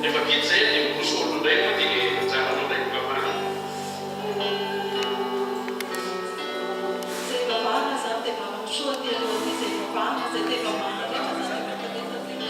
Rehefa vita zay dia mosolo indray moa dia anjaranao indray vavahana. Zay vavahana zany dia manamosoa ty aloha zay vavahana zay tena maharitra zany mampaleta tena.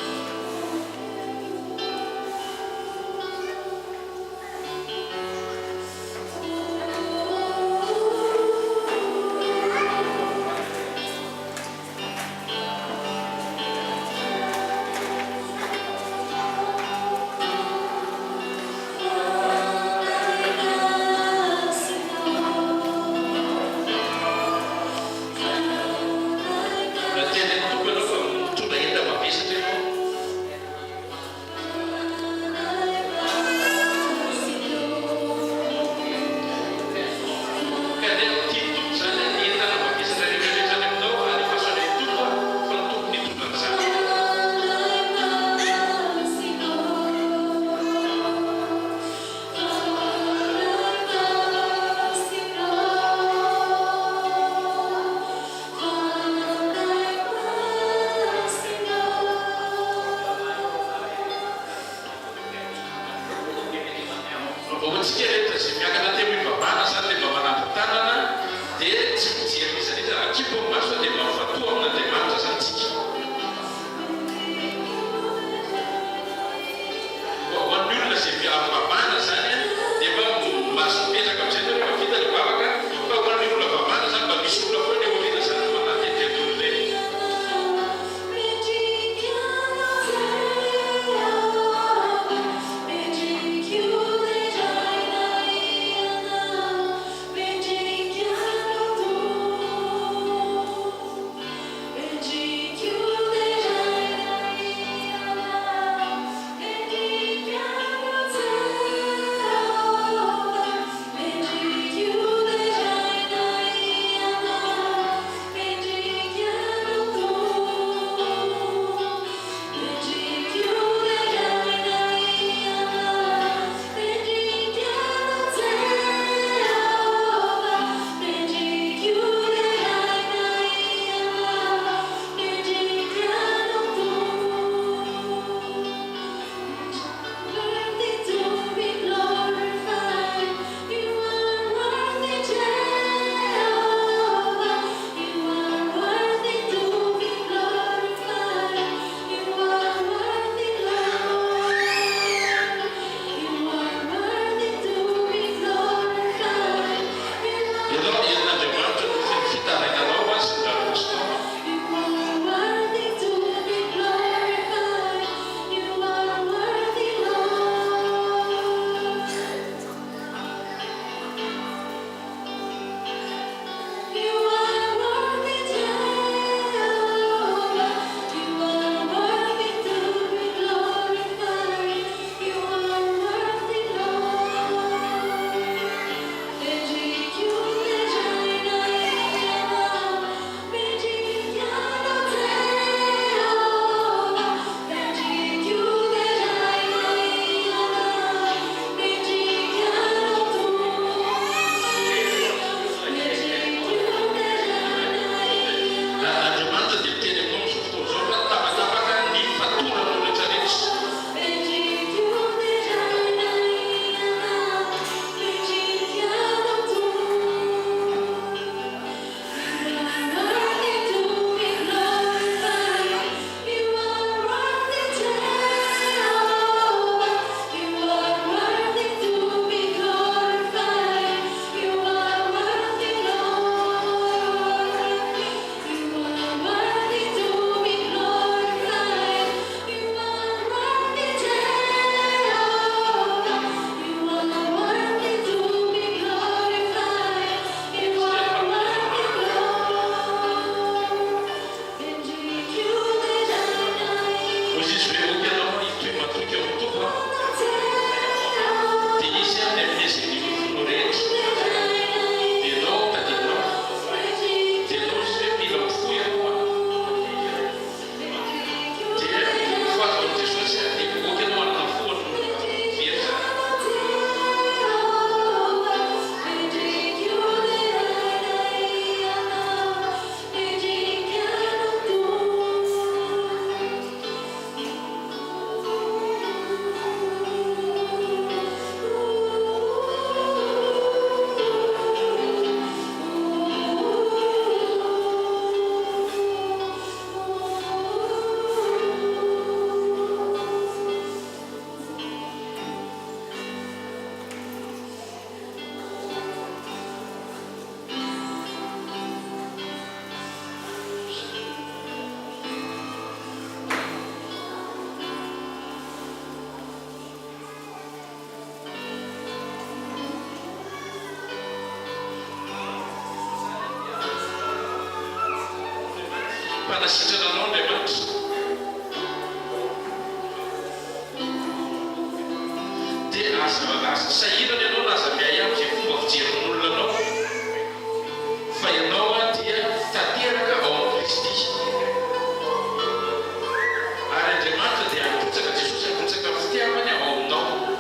manasitrana anao Andriamanitra. Dia aza sahirana ianao na aza miay amin'izay fomba fijerin'olona anao fa ianao dia tanteraka ao amin'ny Kristy. Ary Andriamanitra dia akotsaka Jesosy akotsaka ny fitiavany ao aminao.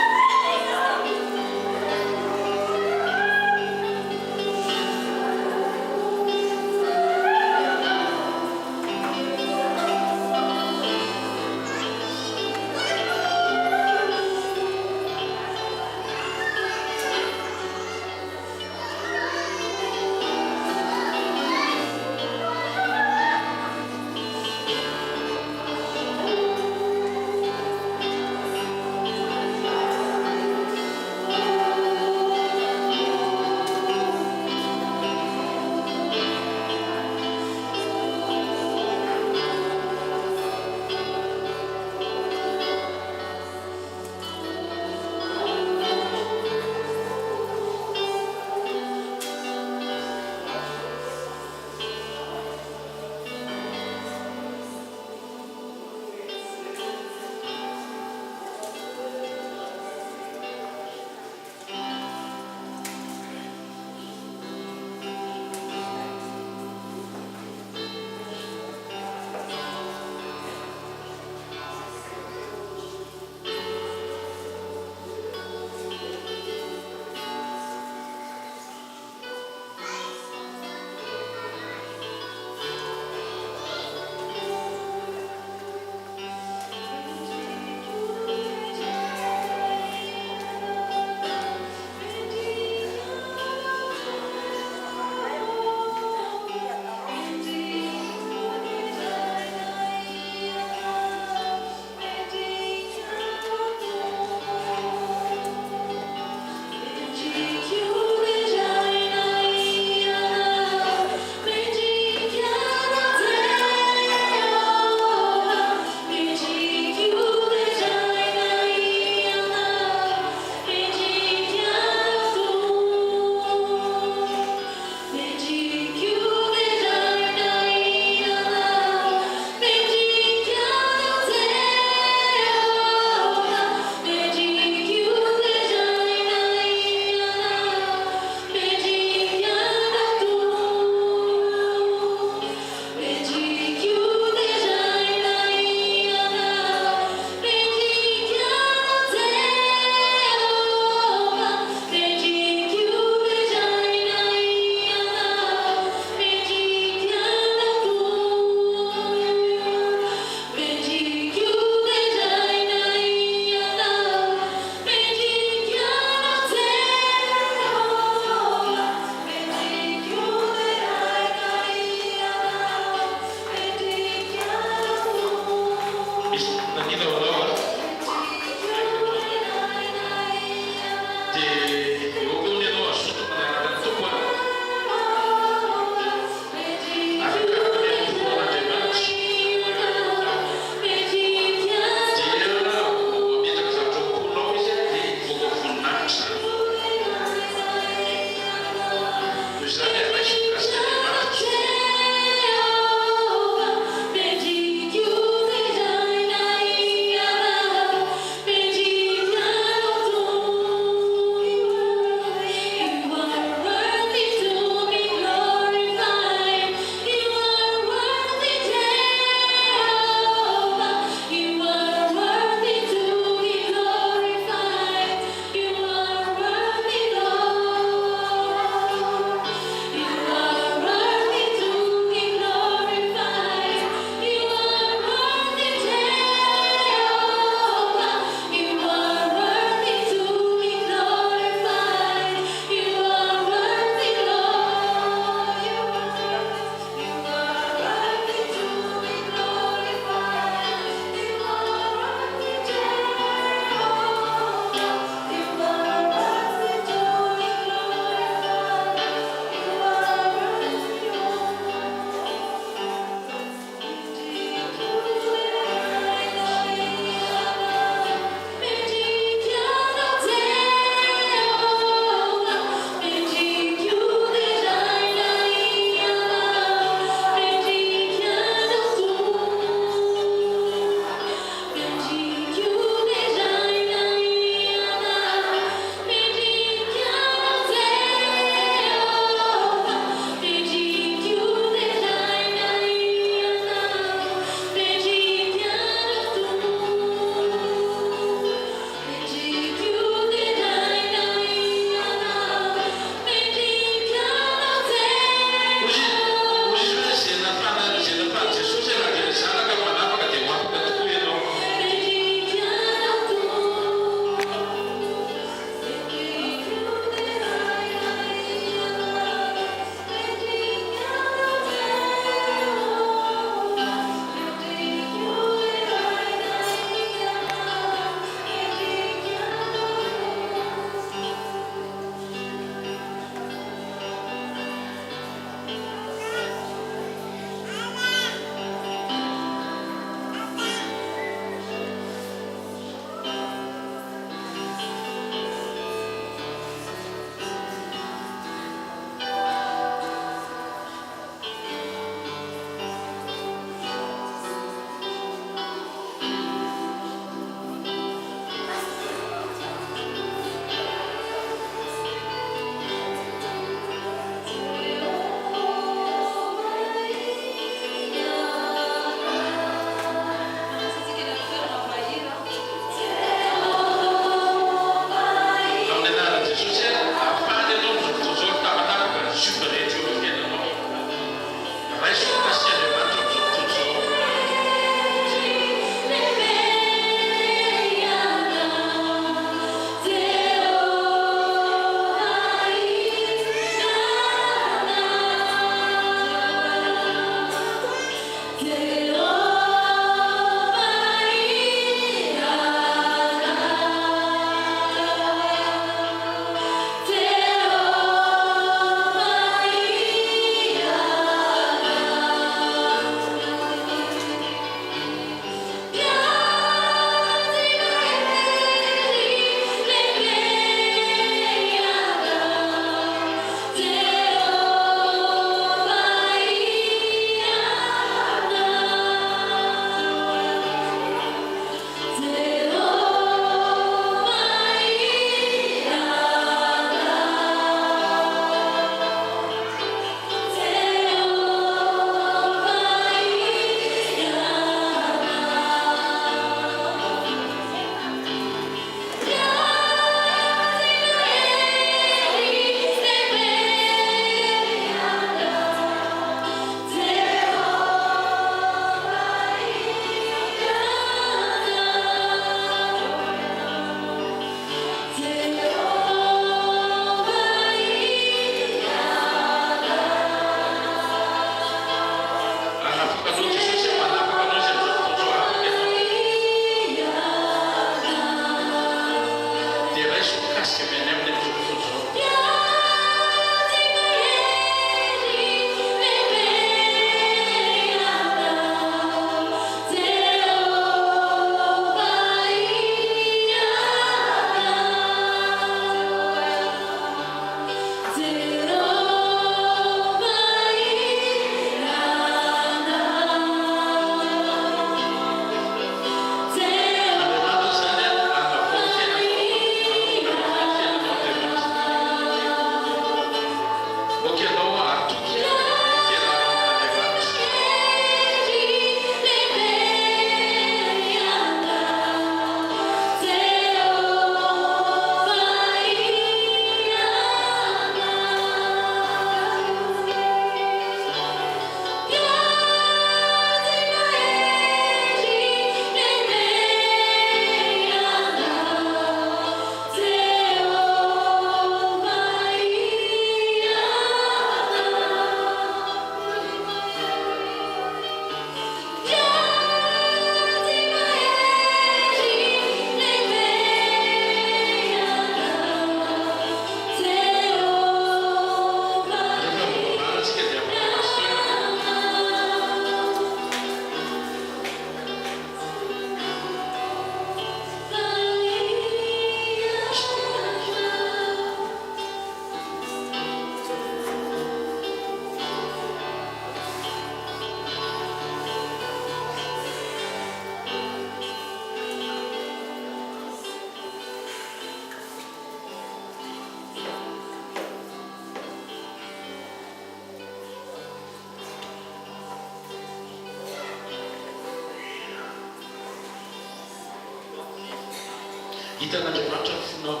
hitan'Andriamanitra ny fonao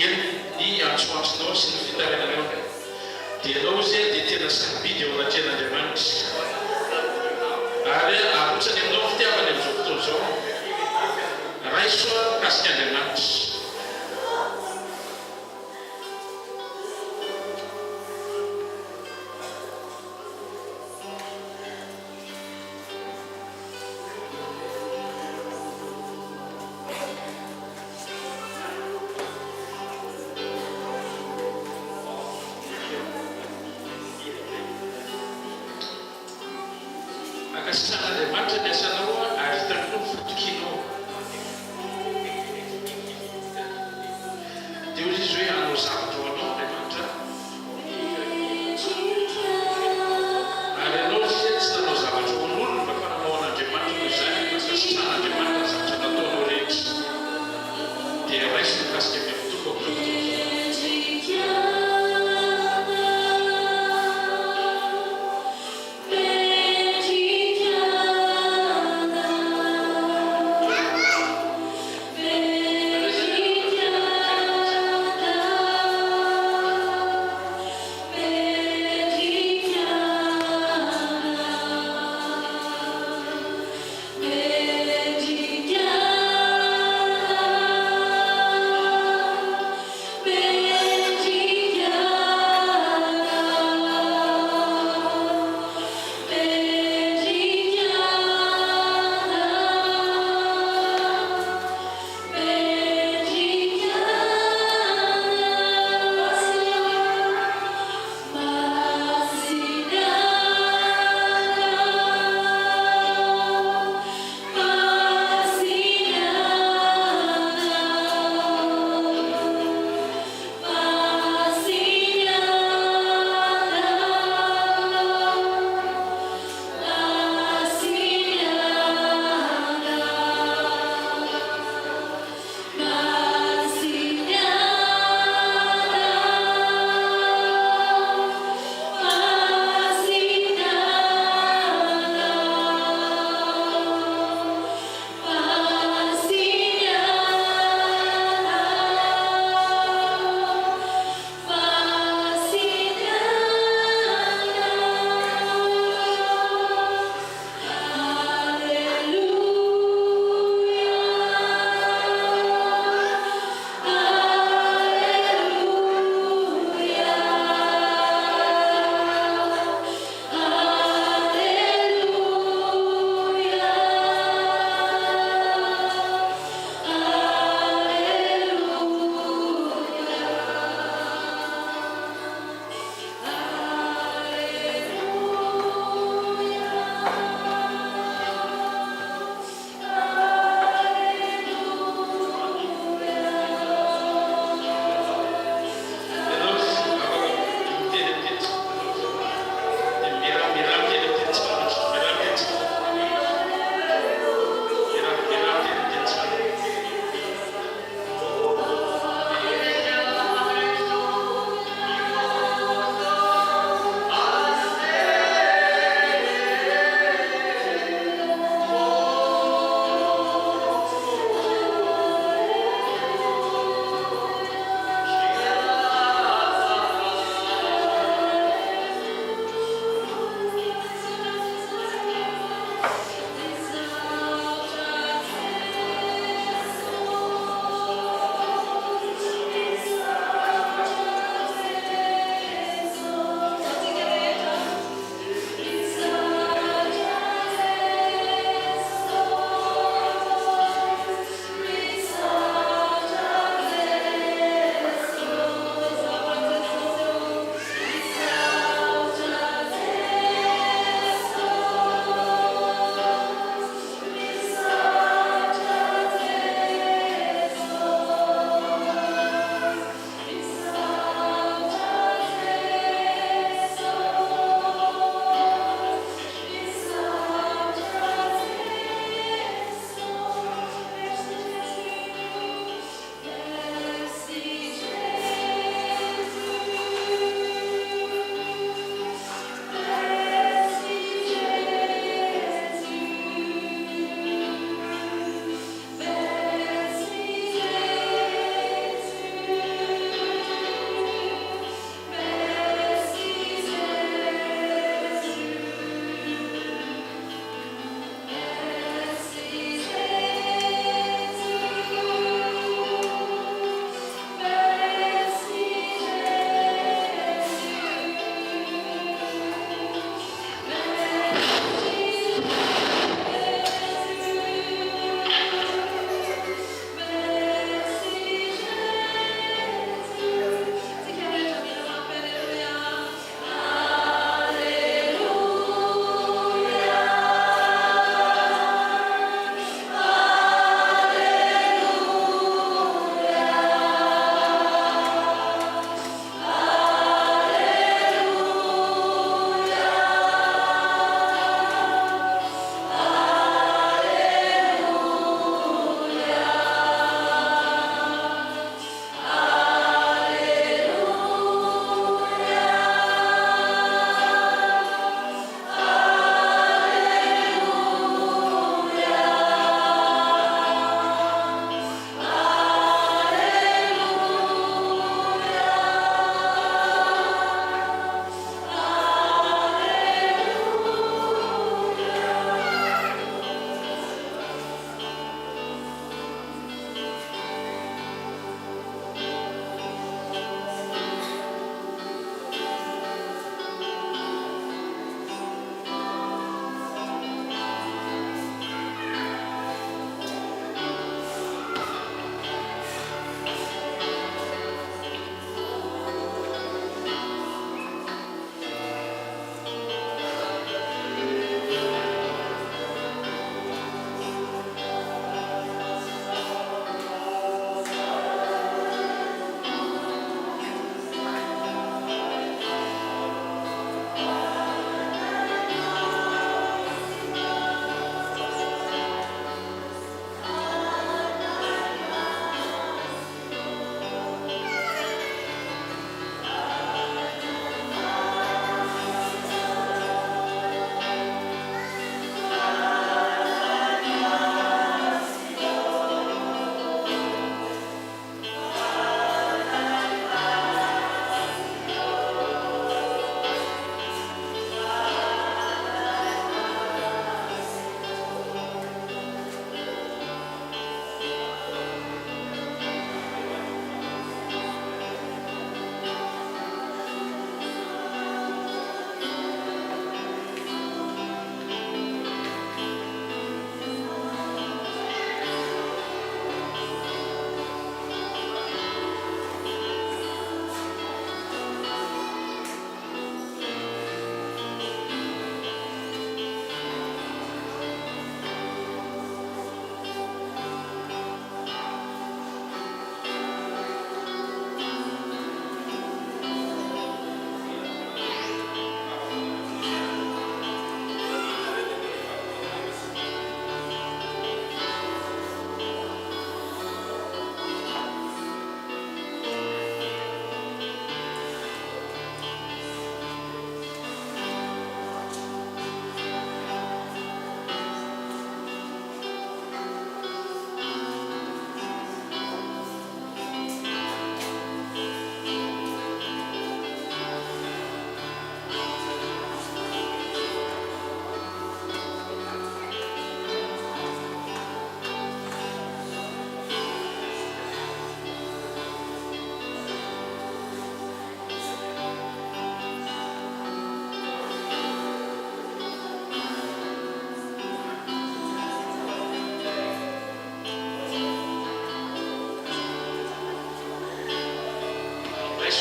eny ny antsoantsinao sy ny fitarananao dia anao zay dia tena sabidy eo anatrehan'Andriamanitra ary arotsany aminao fitiavany amin'izao fotoana izao raisoa kasika Andriamanitra. Akasitrahan'Andriamanitra ny asanao ary hitanao ny fotokinao dia hoy izy hoe anao zavatra ho anao Andriamanitra ary anao izy tsy nanao zavatra ho an'olona fa nanao an'Andriamanitra noho izany akasitrahan'Andriamanitra ny zavatra nataonao rehetra dia raiso mikasika amin'ny tomboko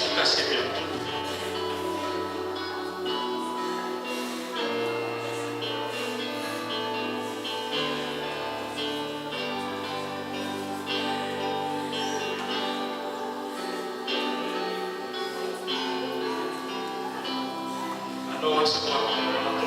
mikasika be amin'ny tompoko. Anao asa mampianao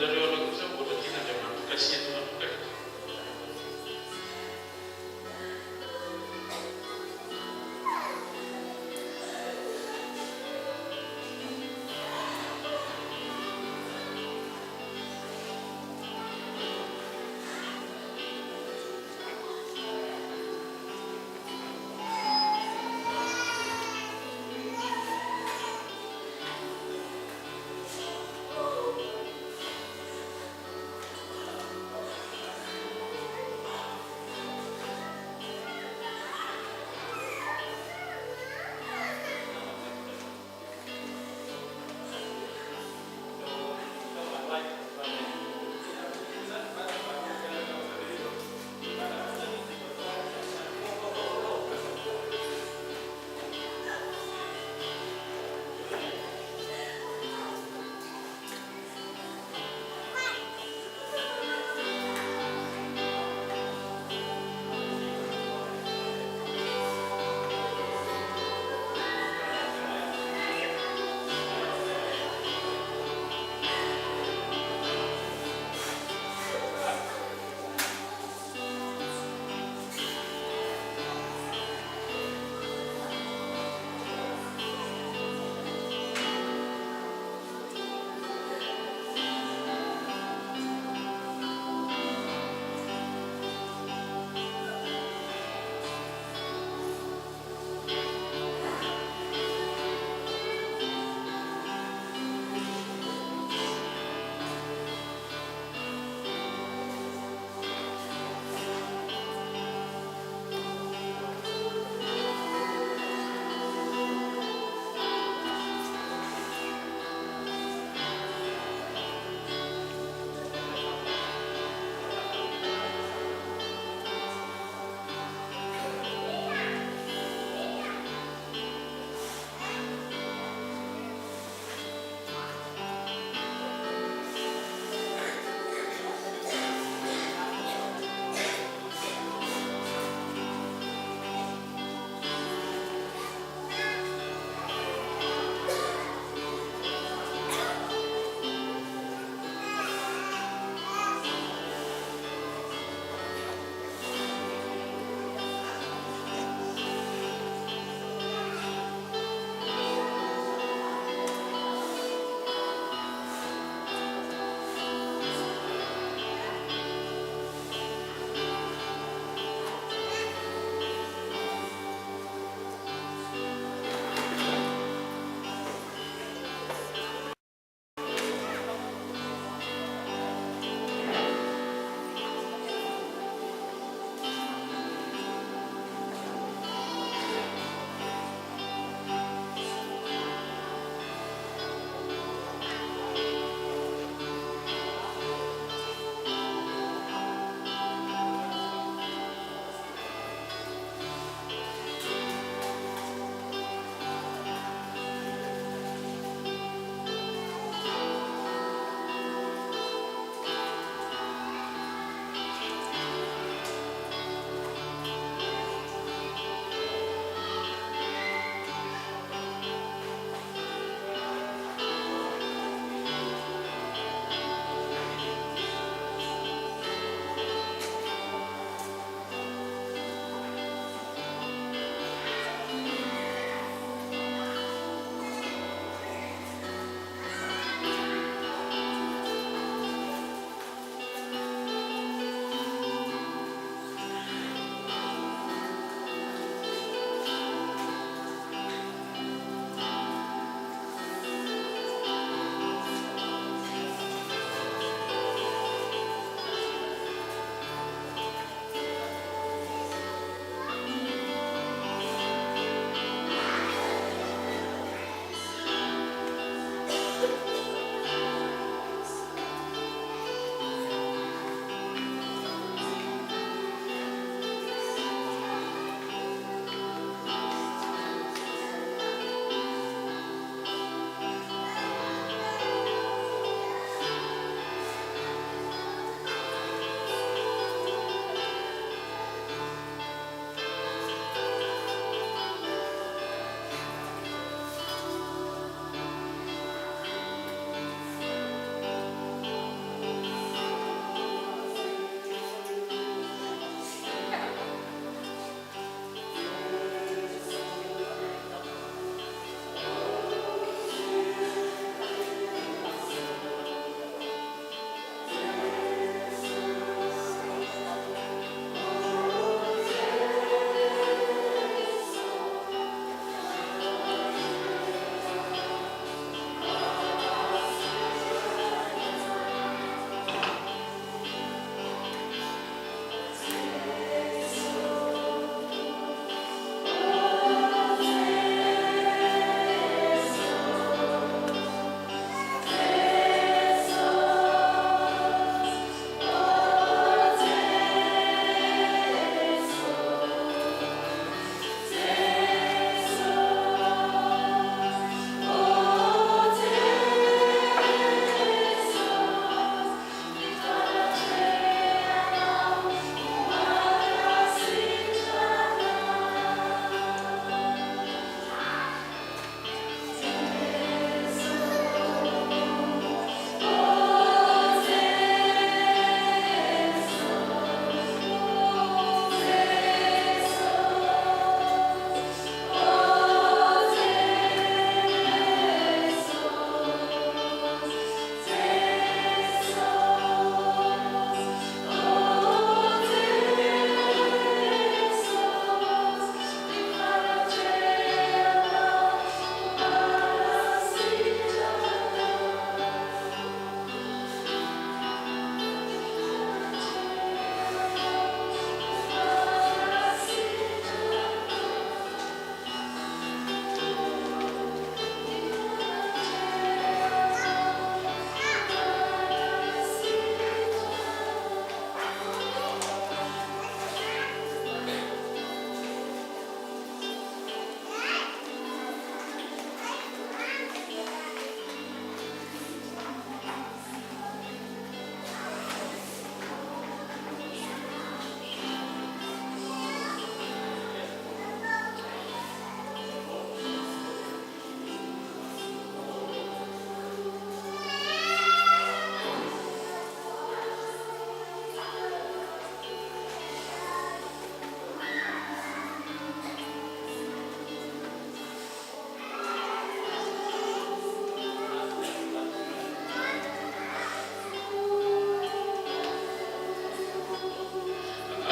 nareo anao kosa mbola tian'Andriamanitra.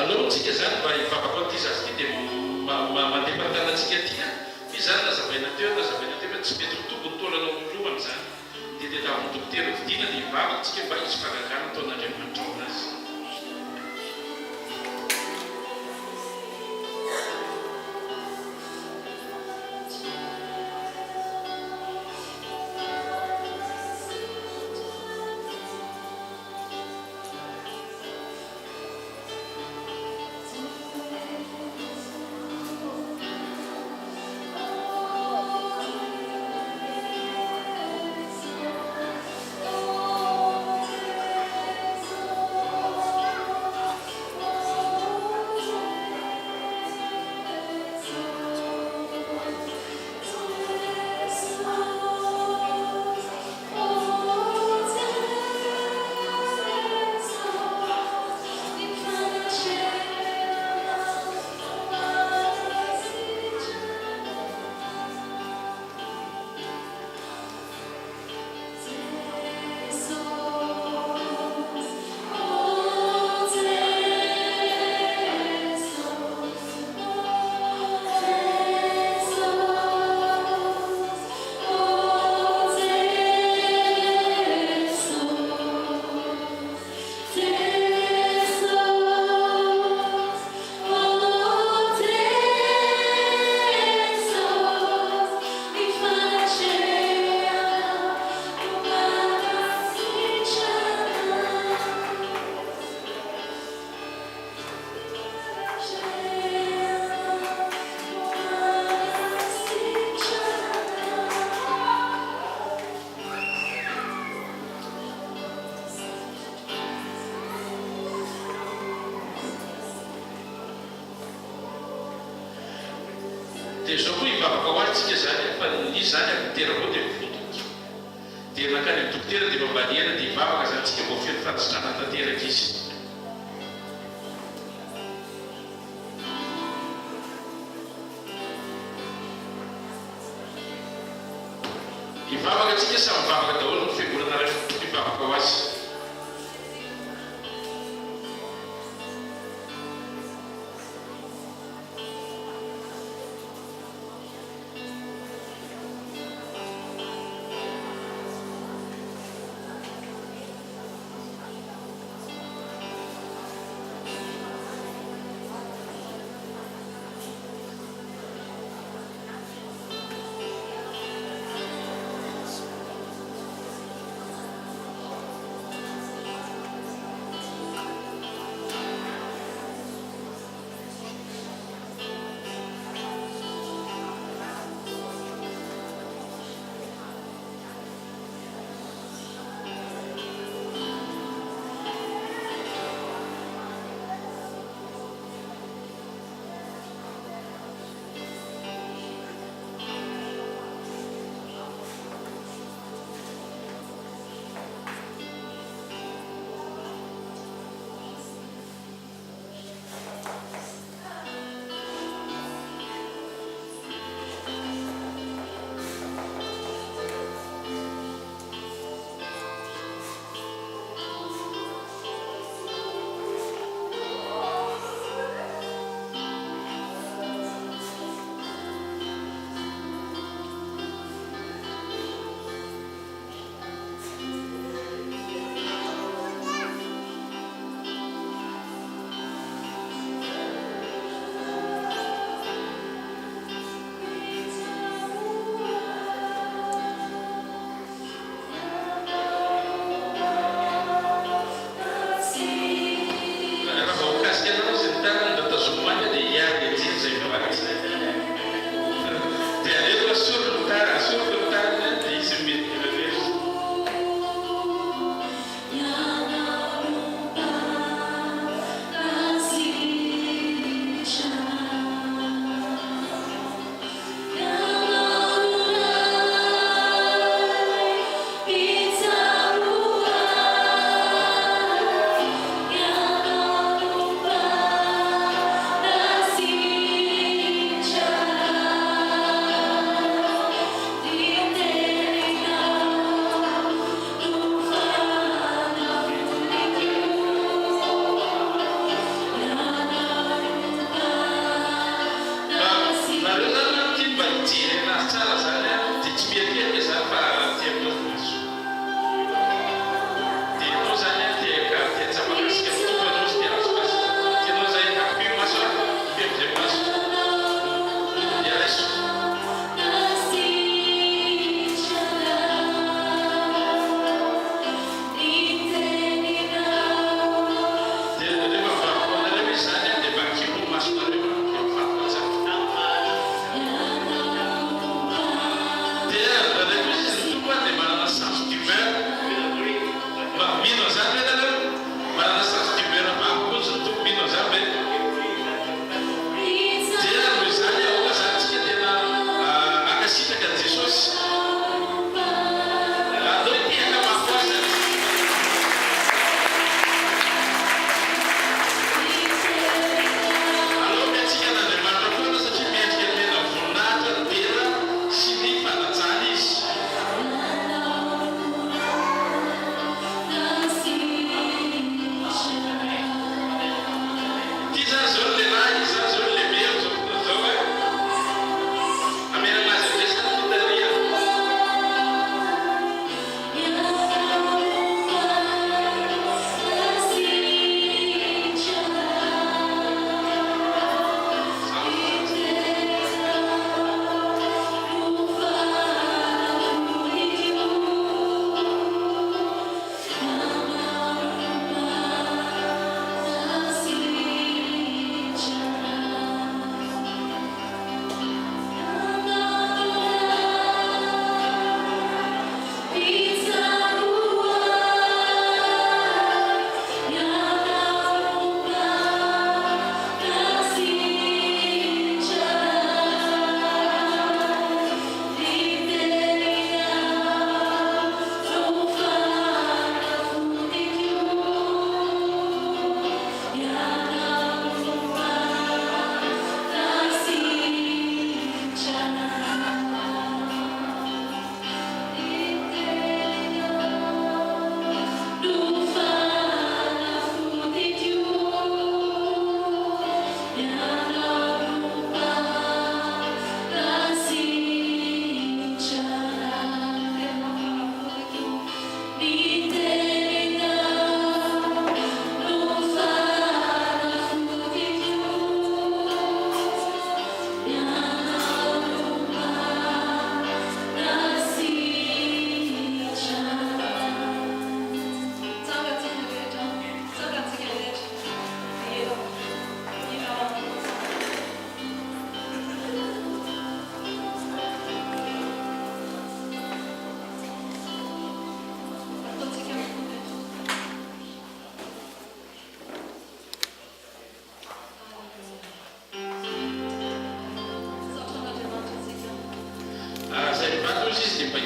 alohantsika zany mba hivavaka an'ity zazy ity dia mandeha-patanantsika ty a i zany nazavaina teo fa tsy mety mitombo ny taolanao milohany zany dia telavin'ny dokotera vidina dia hivavakantsika mba izy fagagana taon'Andriamanitra ao anazy. dia zao koa hivavaka ho azytsika zany fa izy zany dokotera avao dia mivotoka dia nakany amin'ny dokotera dia mambalihana dia hivavaka zany tsika mbao feno fandrotrana tanteraka izy. Hivavaka atsika samy mivavaka daholo ny fiangonana ray fotoko hivavaka ho azy.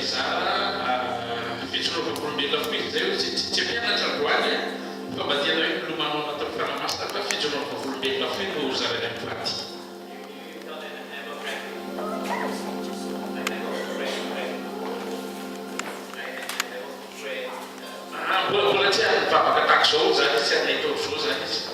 mizara fitsorovakolombelona foizy zay tsy mianatra androany fa mba tena hoe milomanao anatin'ny fanamasina fa fitsorovakolombelona foy no zarany amin'ny faty. Mbola tsy any mivavaka tahaka zao zany tsy any atao zao zany izy.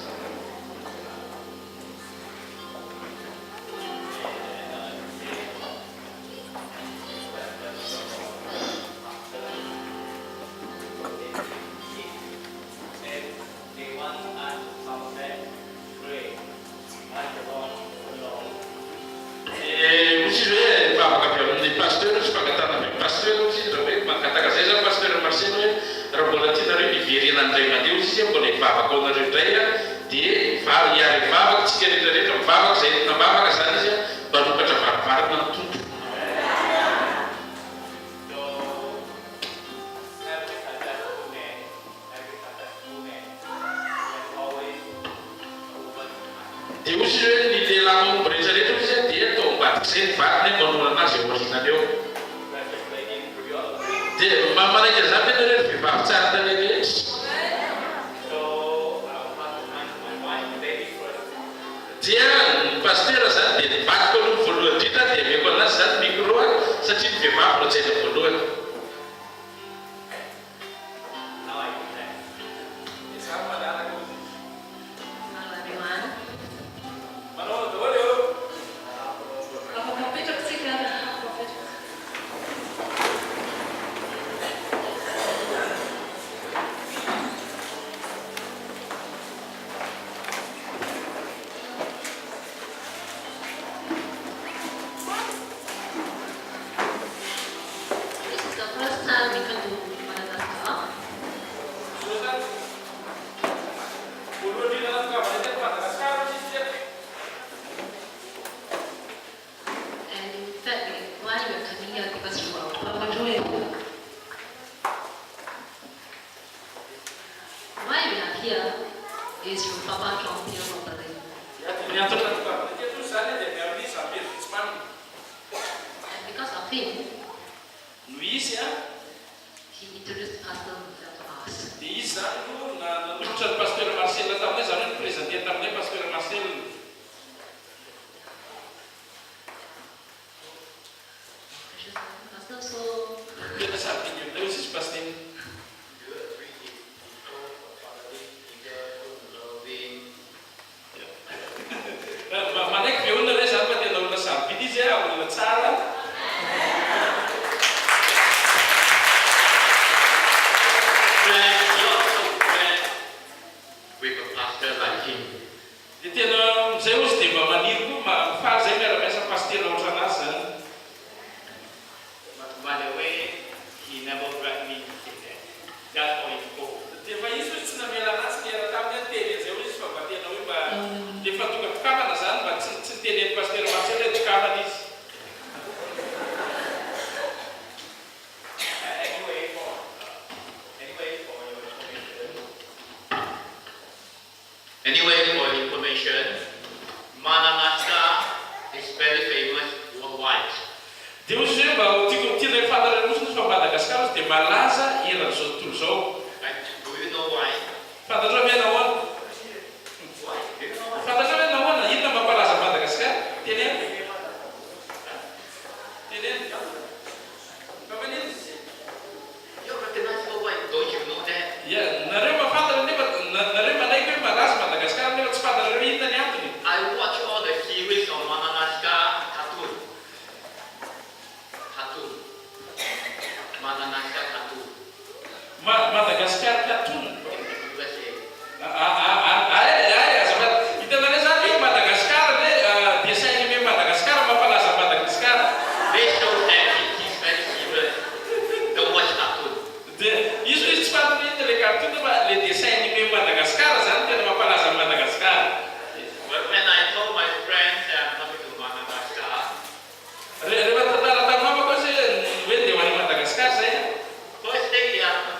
First thing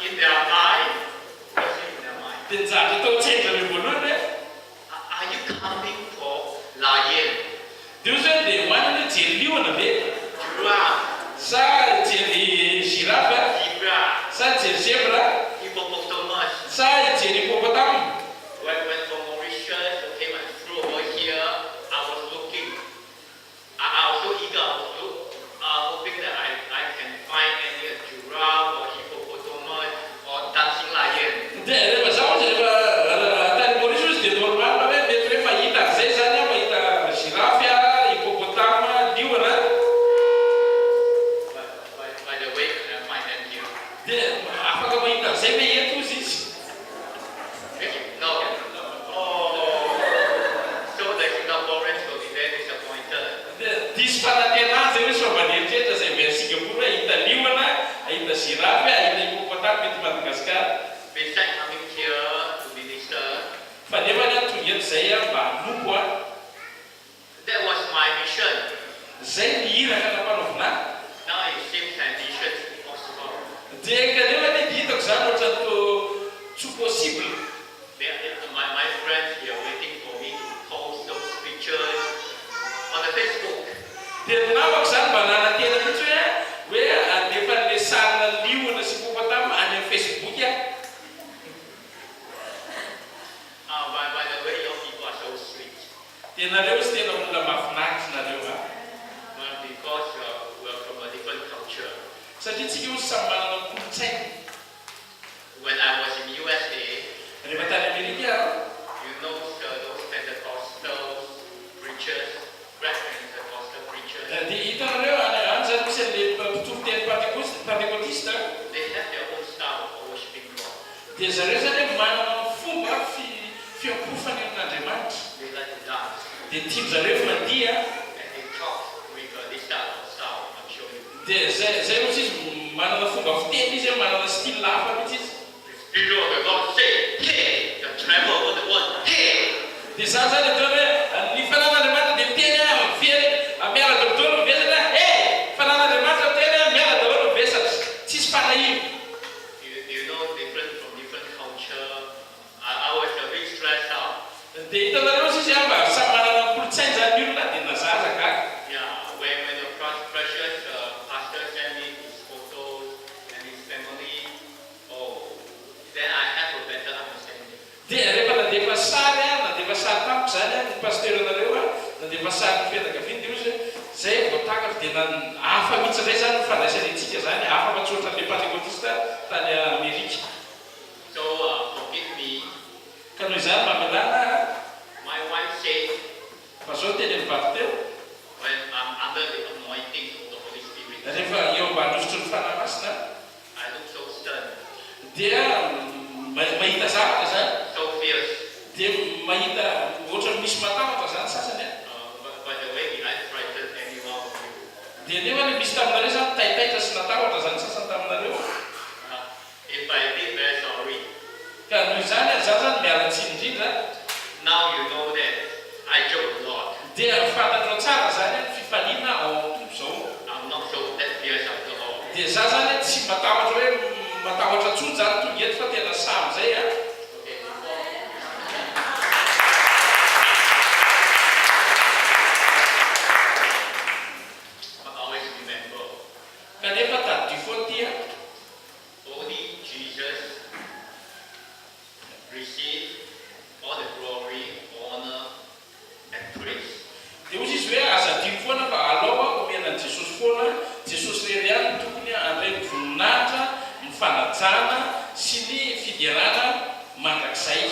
in their mind was Sa ijery zebra, hippopotamus. sa ijery hippopotame. When from Mauritius, okay, when I flew over here, I was looking. I was so eager, hoping that I can find any giraffe or hippopotamus or dancing lion. Dia rehefa zaho rehefa tany Mauritius dia normal hoe mety hoe mahita zay zany aho, mahita giraffe, hippopotame, liona. By the way, I can find them here. Dia afaka mahita zay hoe eto izy izy. No. So the Singaporeans will be very disappointed. Diso fanantenana zay hoe sao maneritretra zay mbiany Singapour ahita liona, ahita giraffe, ahita hippopotame eto Madagasikara. Besides coming here to minister, Fa nefa ny tonga eto zay mba hanompo a. that was my mission. Zay ny iraka nampanaovina. Now it seems that mission is impossible. Dia kanefa ny hitako zany ohatran'ny tsy possible. My friends, they are waiting for me to post those pictures on the Facebook. Dia ny namako zany mba nanantena mihitsy hoe andefa le sarina liona sy hippopotame any amin'ny Facebook a. By the way, your people are so sweet. Tenareo sy tena olona mahafinaritra nareo a. Because we are from a different culture. Satria tsika io samy manana ny kolotsaina. When I was in USA, Rehefa tany Amerika aho, you know those Pentecostal preachers, great Pentecostal preachers, dia hitanareo any zany misy an'le mpitofoteny pentekotista. they have their own style of worshiping God. Dia zareo zany manana fomba fiampofany amin'Andriamanitra. They like to dance. Dia tiany zareo mandia. And they talk with this style of style, I'm sure you. Dia zay ohatra izy manana fomba fiteny izy, manana style hafa mihitsy izy. The Spirit of the Lord say, hey, the travel over the world, hey. Dia zany zany atao hoe ny fanan'Andriamanitra dia miteny mivery miala daholo mivesatra fanan'Andriamanitra miteny miala daholo mivesatra tsisy fanahiny. You know, different from different culture. I was a bit stressed out. Dia hitanareo izy mba samy manana kolotsaina zany olona dia nazazaka. Yeah, when the precious pastor sent me his photos and his family, then I have a better understanding. Dia rehefa nadefa sary tampoka zany ny pasteranareo nadefa sary ny fianakaviany dia ozy zay voatakatra dia hafa mihitsy zay zany fandraisany antsika zany hafa matsotra le pentekotista tany Amerika. So forgive me. Ka noho izany mamelana. My wife said, fa zao teny amin'ny vato teo when I'm under the anointing of the Holy Spirit, rehefa eo mba hanosotro ny fanahy masina I look so stern, dia mahita zavatra zany, so fierce. dia mahita ohatran'ny misy matahotra zany sasany. By the way, I frightened any one of you. Dia nefa ny misy taminareo zany taitaitra sy natahotra zany sasany taminareo. If I did, very sorry. Ka noho izany zany miala tsiny indrindra. Now you know that I joke a lot. Dia fantatrao tsara zany fifaliana ao amin'ny tontolo zao. I'm not so that fierce after all. Dia za zany tsy matahotra hoe matahotra tsony zany tonga eto fa tena samy zay a. Okay. But always remember, Kanefa tady foana tia only Jesus receive all the glory, honor, and praise. dia ozy izy hoe azadiny foana fa alao omenany Jesosy foana. Jesosy rery ihany tokony andray voninahitra, ny fanajana sy ny fidiarana mandrakizay.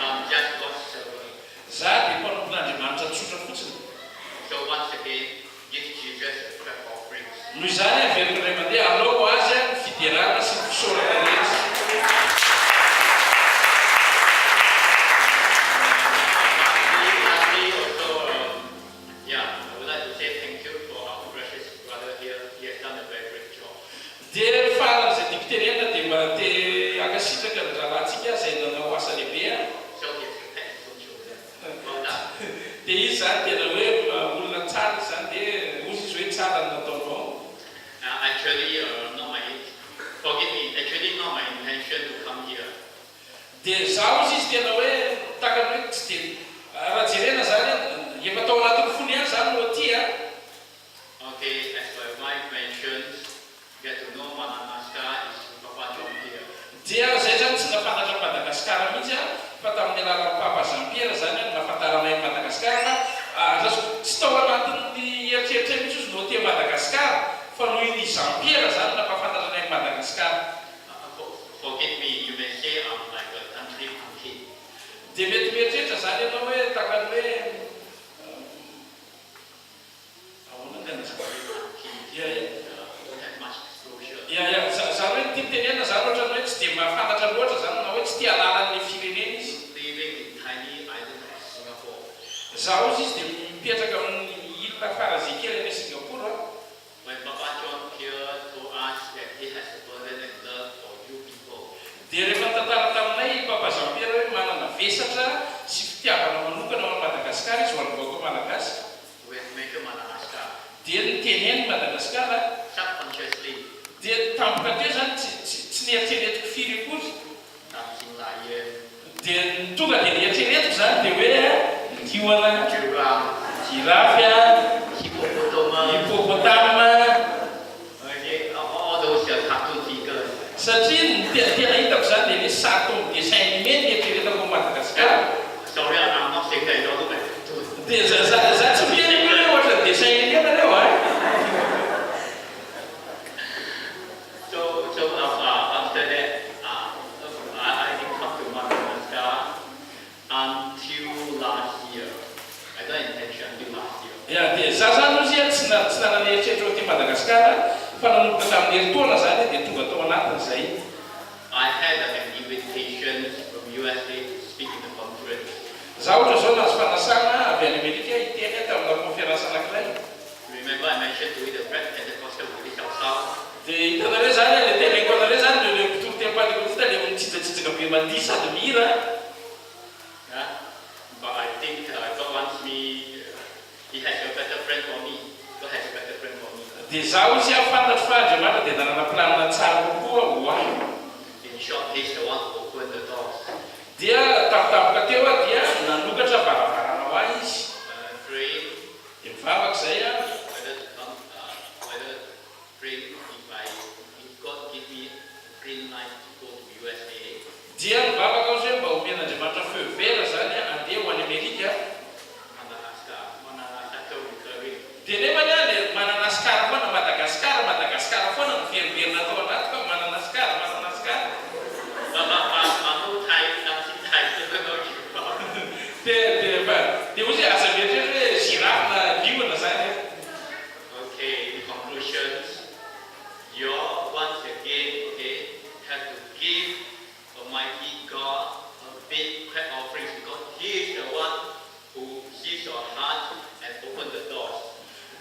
I'm just God's servant. Za dia mpanompon'Andriamanitra tsotra fotsiny. So once again, give Jesus a clap offering. Noho izany averiko ray mandeha alao azy ny fidiarana sy ny fisaorana rehetra. Lastly, also, I would like to say thank you for our precious brother here. He has done a very great job. Dia faran'izay dikiterena dia mba te akasitraka ny rahalantsika zay nanao asa lehibe. So he has prepared his own children. Well done. Dia izy zany tena hoe olona tsara zany dia ozy izy hoe tsara ny nataonao. Actually, forgive me, actually not my intention to come here. Dia zaho izy tena hoe takany hoe tsy dia raha jerena zany efa tao anatin'ny fony ihany zany no aty a. Okay, as my wife mentioned, get to know Madagascar is Papa dia zay zany tsy nafantatra Madagasikara mihitsy fa tamin'ny alalan'ny Papa Jean-Pierre zany nafantaranay Madagasikara tsy tao anatin'ny eritreritra mihitsy izy no tia Madagasikara fa noho iny Jean-Pierre zany nampafantaranay Madagasikara. Forgive me, you may say I'm like a country monkey. Dia mety mieritreritra zany ianao hoe takany hoe ahoana tena zany zany hoe tia mitenena zany ohatra hoe tsy dia mahafantatra loatra zany na hoe tsy tia alalan'ny firenena izy. Living in tiny island of Singapore. Zaho izy dia mipetraka amin'ny ilina farazay kely any Singapour. When Papa John here told us that he has a burden and love for you people. Dia rehefa tantara taminay Papa Jean-Pierre hoe manana vesatra sy fitiavana manokana ao Madagasikara izy ho an'ny vahoaka malagasy. When mentioned Madagascar. Dia niteneny Madagasikara. Subconsciously. Dia tampoka teo zany tsy nieritreretiko firy akory. Dancing lion. Dia tonga dia nieritreretiko zany dia hoe tihoana giraffe, hippopotame. all those cartoon figures. Satria tena hitako zany dia le sarito dessin animé nieritreretako Madagasikara. Sorry, I'm not saying that you don't look like cartoon. Dia za tsy mieny hoe ohatra dessin animé nareo After that, I didn't come to Madagascar until last year. I don't intention until last year. Dia za zany ozy tsy nanana eritreritra ho tia Madagasikara fa nanomboka tamin'ny herintaona zany dia tonga tao anatin'izay. I had an invitation from USA to speak in the conference. Za ohatra zao nahazo fanasana avy any Amerika hiteny tamina conférence anankiray. Remember I mentioned to you the Red Pentecostal British South. Dia hitanareo zany le teneniko anareo zany le mpitoro-tem-pantekotista le mitsitsitsitsika be mandihy sady mihira. But I think God wants me. He has a better friend for me. God has a better friend for me. Dia zaho izy afantatro fa Andriamanitra dia nanana planina tsara kokoa ho ahy. In short, he's the one who opened the doors. Dia tampotampoka teo dia nanokatra varavarana ho ahy izy. Praying. Dia mivavaka zay whether praying if God give me a green light to go to USA. Dia mivavaka aho zay mba omen'Andriamanitra feu vert zany andeha ho any Amerika. Madagascar recurring. Dia nefa le Madagasikara foana Madagasikara foana no veriverina atao anaty fa Madagasikara. Dia ozy aza mieritreritry hoe giraffe na liona zany. Okay, in conclusions, you once again have to give Almighty God a big clap offering because He is the one who sees your heart and open the doors.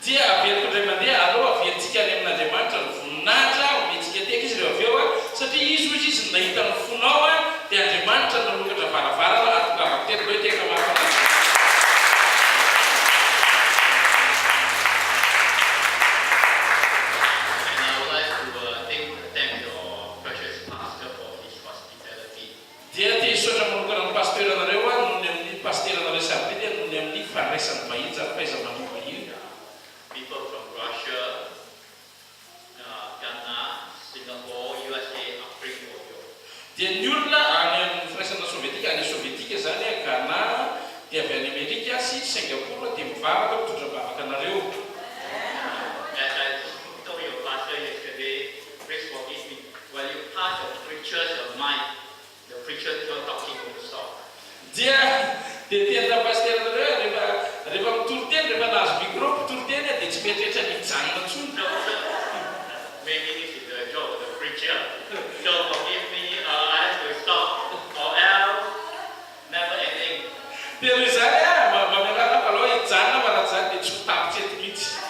Dia averiko indray mandeha aloha aventsika any amin'Andriamanitra ny voninahitra omentsika tek izy ireo avy eo satria izy ozy izy nahita ny fonao dia Andriamanitra nanokatra varavarana atongavako teto hoe tena mahafanaritra. Dia hisotra manokana amin'ny pasteranareo noho ny amin'ny pasteranareo samby dia noho ny amin'ny fandraisan'ny vahiny zany fahaiza-manao vahiny. People from Russia, Ghana, Singapore, USA are praying for you. Dia ny olona any amin'ny firaisana sovietika any sovietika zany Ghana dia avy any Amerika sy Singapour dia mivavaka mitondra vavaka anareo. As I told your pastor yesterday, please forgive me. When you pass the preacher's mind, the preacher kept talking on the stop. Dia tena pasteranareo rehefa mitoro-teny rehefa nahazo micro mpitoro-teny dia tsy mieritreritra ny mijanona intsony. Maybe this is the job of the preacher. So forgive me, I have to stop or else never ending. Dia ry zany mamelana aloha hijanona maraha zany dia tsy ho tapitra eto mihitsy.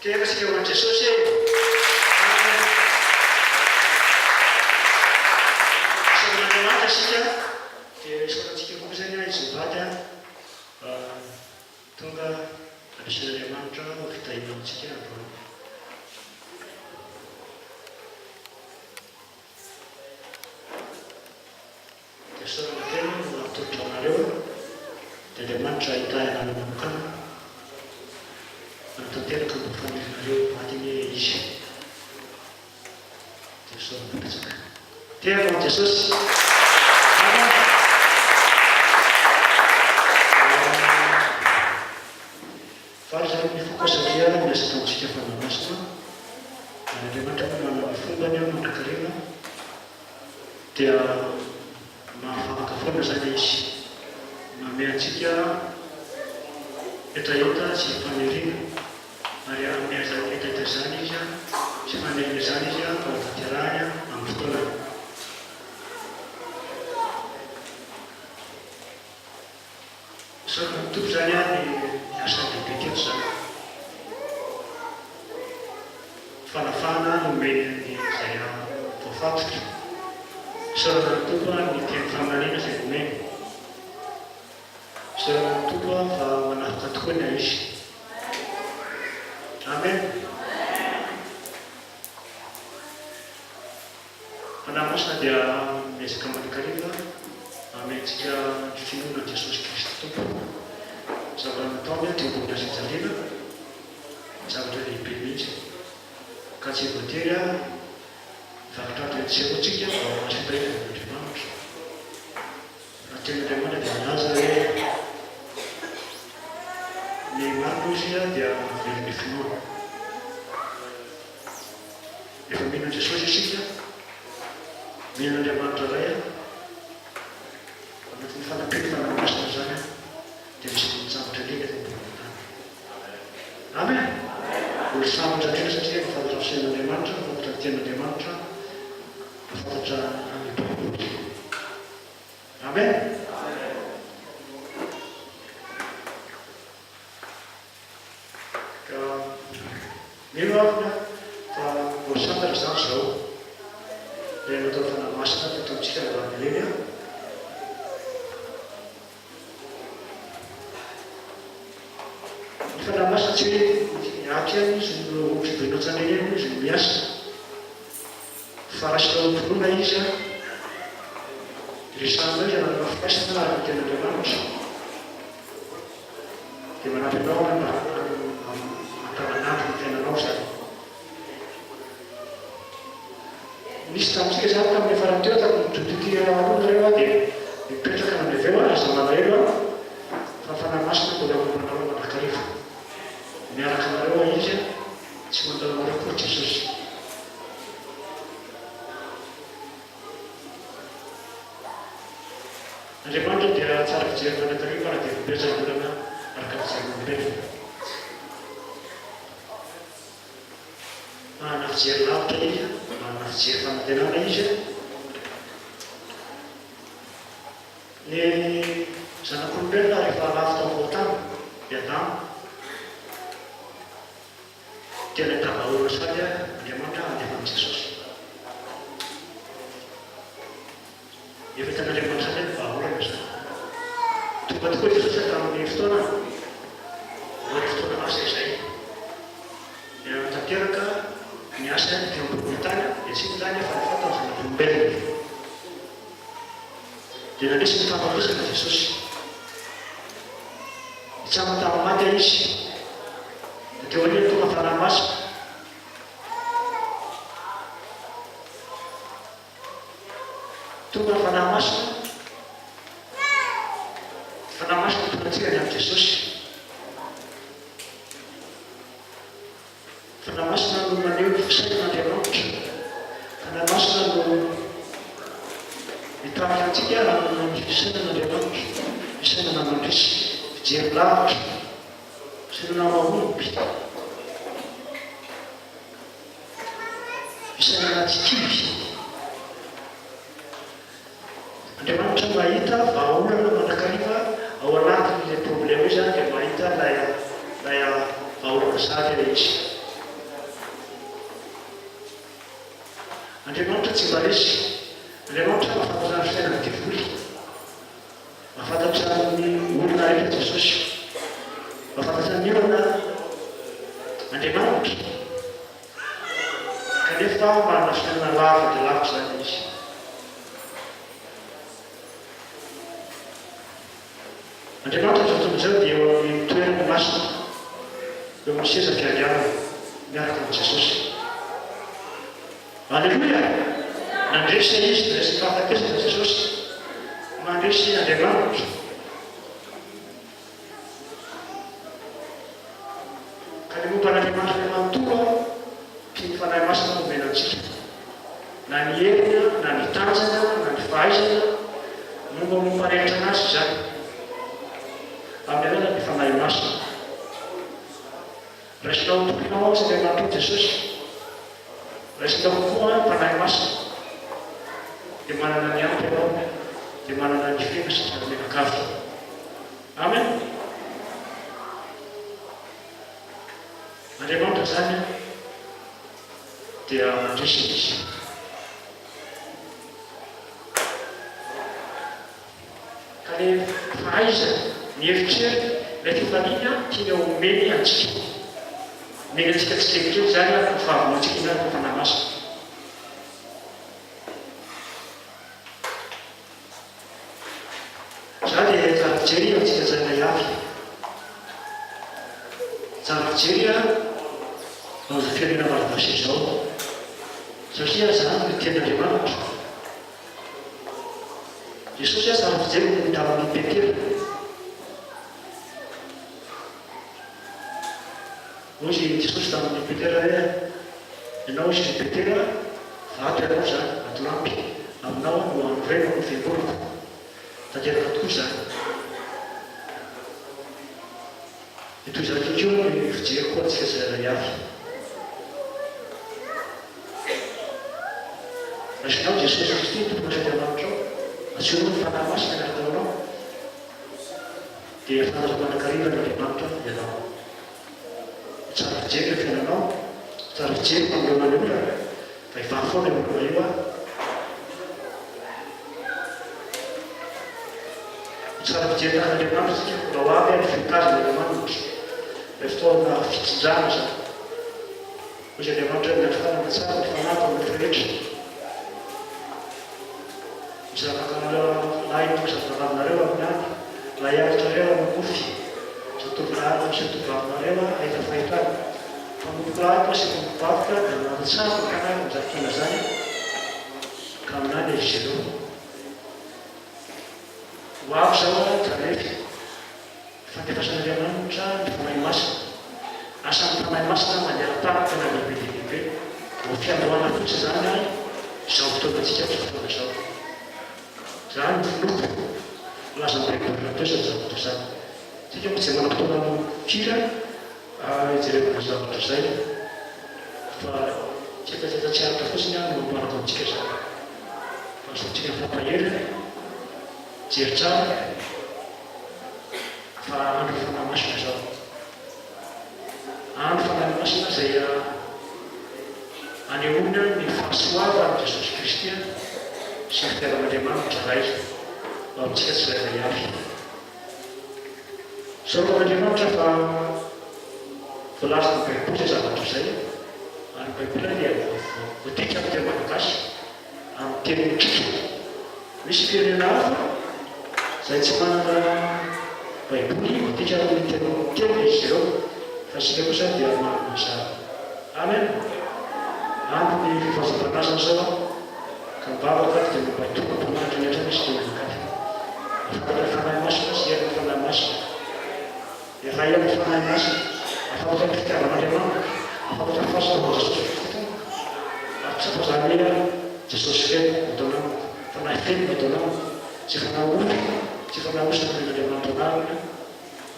Terasika ho an'i Jesosy e. Isaran'Andriamanitra sika dia isarantsika koa zany izy mivady tonga anisan'Andriamanitra fitahina amintsika androany. Dia sarana tena no natolotra anareo dia Andriamanitra ahitahana manokana tanteraka mba fanefinareo atiny izy. Dia sarana betsaka. Tena ho Jesosy. Fary zany mifokasavia miasa taontsika fanamasina. Andriamanitra manana ny fombany mandrakariana dia mahafantaka foana zany izy. Manome antsika etaeta sy faniriana ary amin'ny etaeta zany izy sy faniriana zany izy mba tanterahany amin'ny fotoanany. Sarana mitombo zany ny asa lehibe teto zany. Fanafana nomeny izay voafatotra. Sarana mitombo ny teny fahamarina izay nomeny. Sarana mitombo fa manafika tokoa ny izy. Amen. Fanahy masina dia miezaka mandrakariva amentsika finoana Jesosy Kristy Tompo. Zavatra nataony teo ambony fijaliana, zavatra lehibe mihitsy. Ka tsy voatery vakitratra tsy antsika mba masintahina Andriamanitra. Fa tena Andriamanitra dia milaza hoe ny marina izy dia velon'ny finoana. Efa mihina Jesosy isika, mihina Andriamanitra iray anatin'ny fanampiny fanamasina zany dia misy mitsambotra lika ny ambony tany. Amen. Olo sambatra ndreka satria mafantatra ny sain'Andriamanitra, mafantatra ny tenin'Andriamanitra, mafantatra ny baiboly. Amen. Ka mino avina fa olo sambatra zany zao dia natao fanamasina tataontsika avany ireny fanamasina tsy hoe aky any izy no fibenotsana eny izy no miasa. Fa rasika ompinoana izy resahana izy anao mafikasana ary tena Andriamanitra dia manampy anao antavanandro ny tenanao zany. Nisy tamintsika zany tamin'ny farany teo tamin'ny aloha dia mipetraka nanaveo aza manareo fa fanamasina mbola manao mandrakariva. Miaraka anareo izy tsy mandalo anareo koa Jesosy. Andriamanitra dia tsara fijery manatariva raha dia mipetrakolana araka ny fijeryolombelona. Manana fijery lavitra izy, manana fijery fanantenana izy. Ny zanak'olombelona rehefa lafy tao ambony tany dia Adamo dia nahitava olona sady Andriamanitra alefa amin'i Jesosy. Efa hitan'Andriamanitra sady ny vahaolana zany. Tonga tokoa Jesosy tamin'ny fotoana asa izay. Dia tanteraka ny asa teo ambony tany dia tsy zany fa nifata ny zanak'olombelona. Dia nanisy ny fampampisana Jesosy. Hitsanga tamin'ny maty izy. Teo anie tonga fanamasina. Tonga fanamasina. Fanamasina tonga antsika ny amin'ny Jesosy. Fanamasina no maneho ny fisainan'Andriamanitra. Fanamasina no mitarika antsika amin'ny fisainan'Andriamanitra. Fisainana mandrisy, fijery lavitra, fisainana mahomby. Fisainana tsikivy. Andriamanitra mahita vahaolana mandrakariva ao anatin'ilay problema io zany dia mahita lay vahaolana sady izy. Andriamanitra tsy mba resy. Andriamanitra mahafantatra ny fiainana devoly. Mahafantatra ny olona rehetra Jesosy. Mahafantatra ny olona Andriamanitra. Kanefa manana fiainana lava dia lavitra zany izy. Andriamanitra tontolo dia eo amin'ny toerana masina, eo amin'ny seza fiandianana miaraka amin'ny Jesosy. Alleluia! Nandresy izy resy fahafatesana Jesosy, mandresy Andriamanitra. Ka ny momba n'Andriamanitra ny manontolo tia ny fanahy masina no omenantsika. Na ny herina, na ny tanjana, na ny fahaizana, momba rehetra anazy izany. Amin'ny alalan'ny fanahy masina. Raisinao tomponao sy Andriamanitra Jesosy. Raisinao koa fanahy masina. Dia manana ny ampy ianao, dia manana ny fena sy ny menakavy. Amen. Andriamanitra zany dia mandresy izy. Ka ny fahaizana, ny hevitrery, ilay fifaliana tiana omeny antsika. Mena antsika tsy kelikely zany ny fahavonantsika ihany ny fanahy masina. Za dia tsara fijery antsika zailay avy. Tsara fijery ao firenena malagasy izao. Satria zany ny tenin'Andriamanitra. Jesosy tsara fijery ny tamin'ny Petera. Ozy Jesosy tamin'ny Petera hoe ianao izy Petera, vato ianao zany atolampy aminao no anorenako ny fiangonako. Tanteraka tokoa zany. Ito zany keo ny fijeriko antsika zailay avy. Raisinao Jesosy Kristy tompony sy Andriamanitra ao, atsoinao ny fanahy masina miaraka aminao, dia fanazavanan-karena n'Andriamanitra ianao. Tsara fijery ny fiainanao, tsara fijery manoloana ny olona, fa hivaha foana ny olona io a. Tsara fijery n'Andriamanitra satria mba ho avy ny fitazana n'Andriamanitra. Ilay fotoana fitsinjana zany. Ozy Andriamanitra ny afanana tsara ny fanampy amin'ny rehetra. Lahy no zavanaranareo amin'ny any, lahy aritrareo amin'ny mofy. Zatovolahy sy tovolahinareo ahita fahitana. Fa mompolahy sy mompobavika dia manatsara ny fanahy amin'izakina zany. Ka aminany izy ireo. Ho avy zao tanefy. Fandefasan'Andriamanitra ny fanahy masina. Asan'ny fanahy masina mandeha-tany tena lehibe. Ho fiandohana fotsy zany izao fotoanantsika amin'ny fotoana izao. Zany finopo laza mbaibona toesana zavatra zany. Tsika moa tsy manam-potoana kira hijerevana zavatra zay. Fa tsika tsy aratra fotsiny no mampanako antsika zany. Fa sotsika fampahery, jery tsara, fa andro fanahy masina zao. Andro fanahy masina izay anehoana ny fahasoava ny Jesosy Kristy sy ny fitiavan'Andriamanitra ray ao amintsika tsy zailay avy. Soron'Andriamanitra fa voalaza ny Baiboly zay zavatra zay. Ary Baiboly dia voatika amin'ny teny malagasy amin'ny teny kika. Misy firenena hafa izay tsy manana Baiboly voatika amin'ny teny izy ireo. Fa isika kosa dia manana izany. Amen. Andro ny fifazam-panazana zao ka mibavaka dia mibatoka mpamanatra ny entrany sy dia minkafy. Afantatra ny fanahy masina sy hery ny fanahy masina. Efa eo ny fanahy masina. Afantatra ny fitiavan'Andriamanitra. Afantatra ny fahasoavana Jesosy Kristy. Ary tsy afa zany Jesosy feno no ataonao. Fanahy feno no ataonao. Tsy fanahy oly, tsy fanahy osina n'Andriamanitra anarana.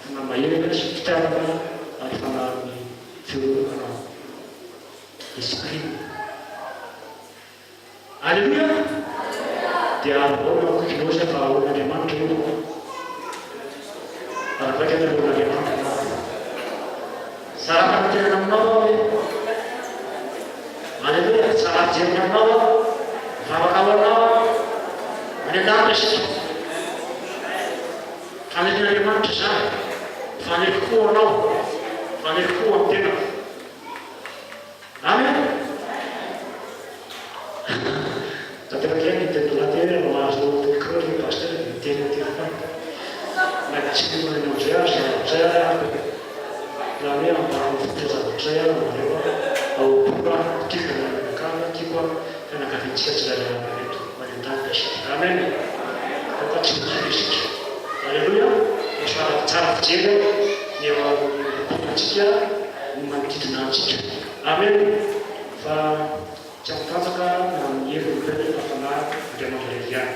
Fanahy maherina sy fitiavana ary fanahy fiorona discipline. Alleluia! Dia ahoana kokinao fa ahoan'Andriamanitra io. Ary vaika ny ahoan'Andriamanitra. Tsara famitehana aminao. Alleluia! Tsara fijeriny aminao. Vavakavanao any an-danitra isika. Fanirian'Andriamanitra zany. Faniriako anao. Faniriako amin'ny tena. Amen. Tanteraka ihany tendolatery mahazo micro ny pasteur miteny an-teny. Tsy manao zay azy zay raha hoe ambany fitezavatra zay nareo ao pora tika nakana tiako fianakaviantsika tsirairay eto manentany isika. Amen. Fa tsy misika. Alleluia. Somaraky tsara fijery ny eo amintsika ny manodidina antsika. Amen. Fa tsy amipataka amin'ny hevin'olona nafanahaka Andriamanitra ihany.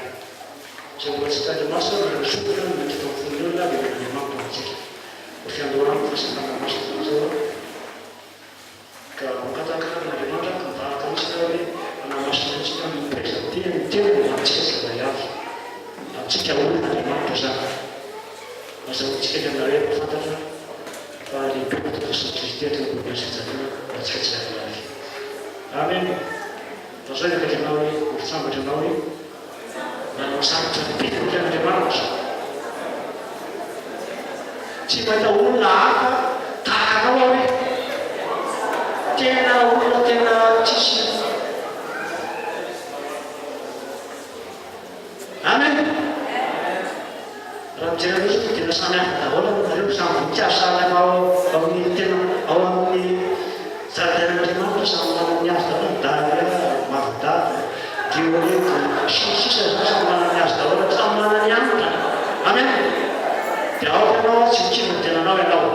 Tsy amboatsika Andriamasina ny misokatra ny mandritra amin'ny fon'olona dia Andriamanitra antsika. Fiandohana fahasamana masina zao ka mipataka n'Andriamanitra ka mivahaka antsika hoe anamasina antsika mipresa teny tena antsika zavaly avy. Antsika olona Andriamanitra zany. Azahoantsika ny aminareo mifantatra fa lehibe ny Jesosy Kristy tena sijaliana antsika tsy zavaly avy. Amen. Zao ny akatranao hoe mifitsambatra anao hoe nanao sarotra nypetiny Andriamanitra. Tsy mahita olona hafa tahaka anao hoe tena olona tena tsisy. Amen. Raha mijery an'izao tena samy hafa daholo nareo samy voninkazo ao amin'ny tena ao amin'ny zaridain'Andriamanitra samy manana ny azy daholo daholo mavidavy diolety sisa zao samy manana ny azy daholo samy manana ny anitra. Amen. Dia ao ianao tsy mikino ny tenanao ianao.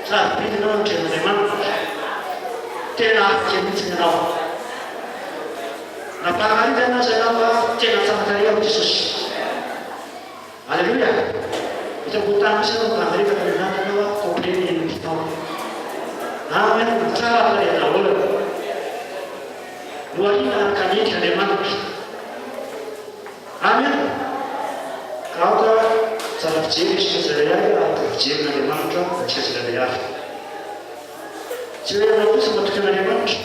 Sarobidinao ny tenan'Andriamanitra. Tena afaka mihitsy ianao. Nampaharina ianao zay ianao tena tsamakare ao Jesosy. Alleluia. Hitam-botana misy ianao mpanarika Andriamanitra kompleny ny vitao. Amen. Tsara pare daholo. Loharina araka-nendrika Andriamanitra. Amen. Ka aoka tsara fijery isika tsirairay araka fijery n'Andriamanitra antsika tsirairay avy. Tsy hoe ianao kosa matoky an'Andriamanitra.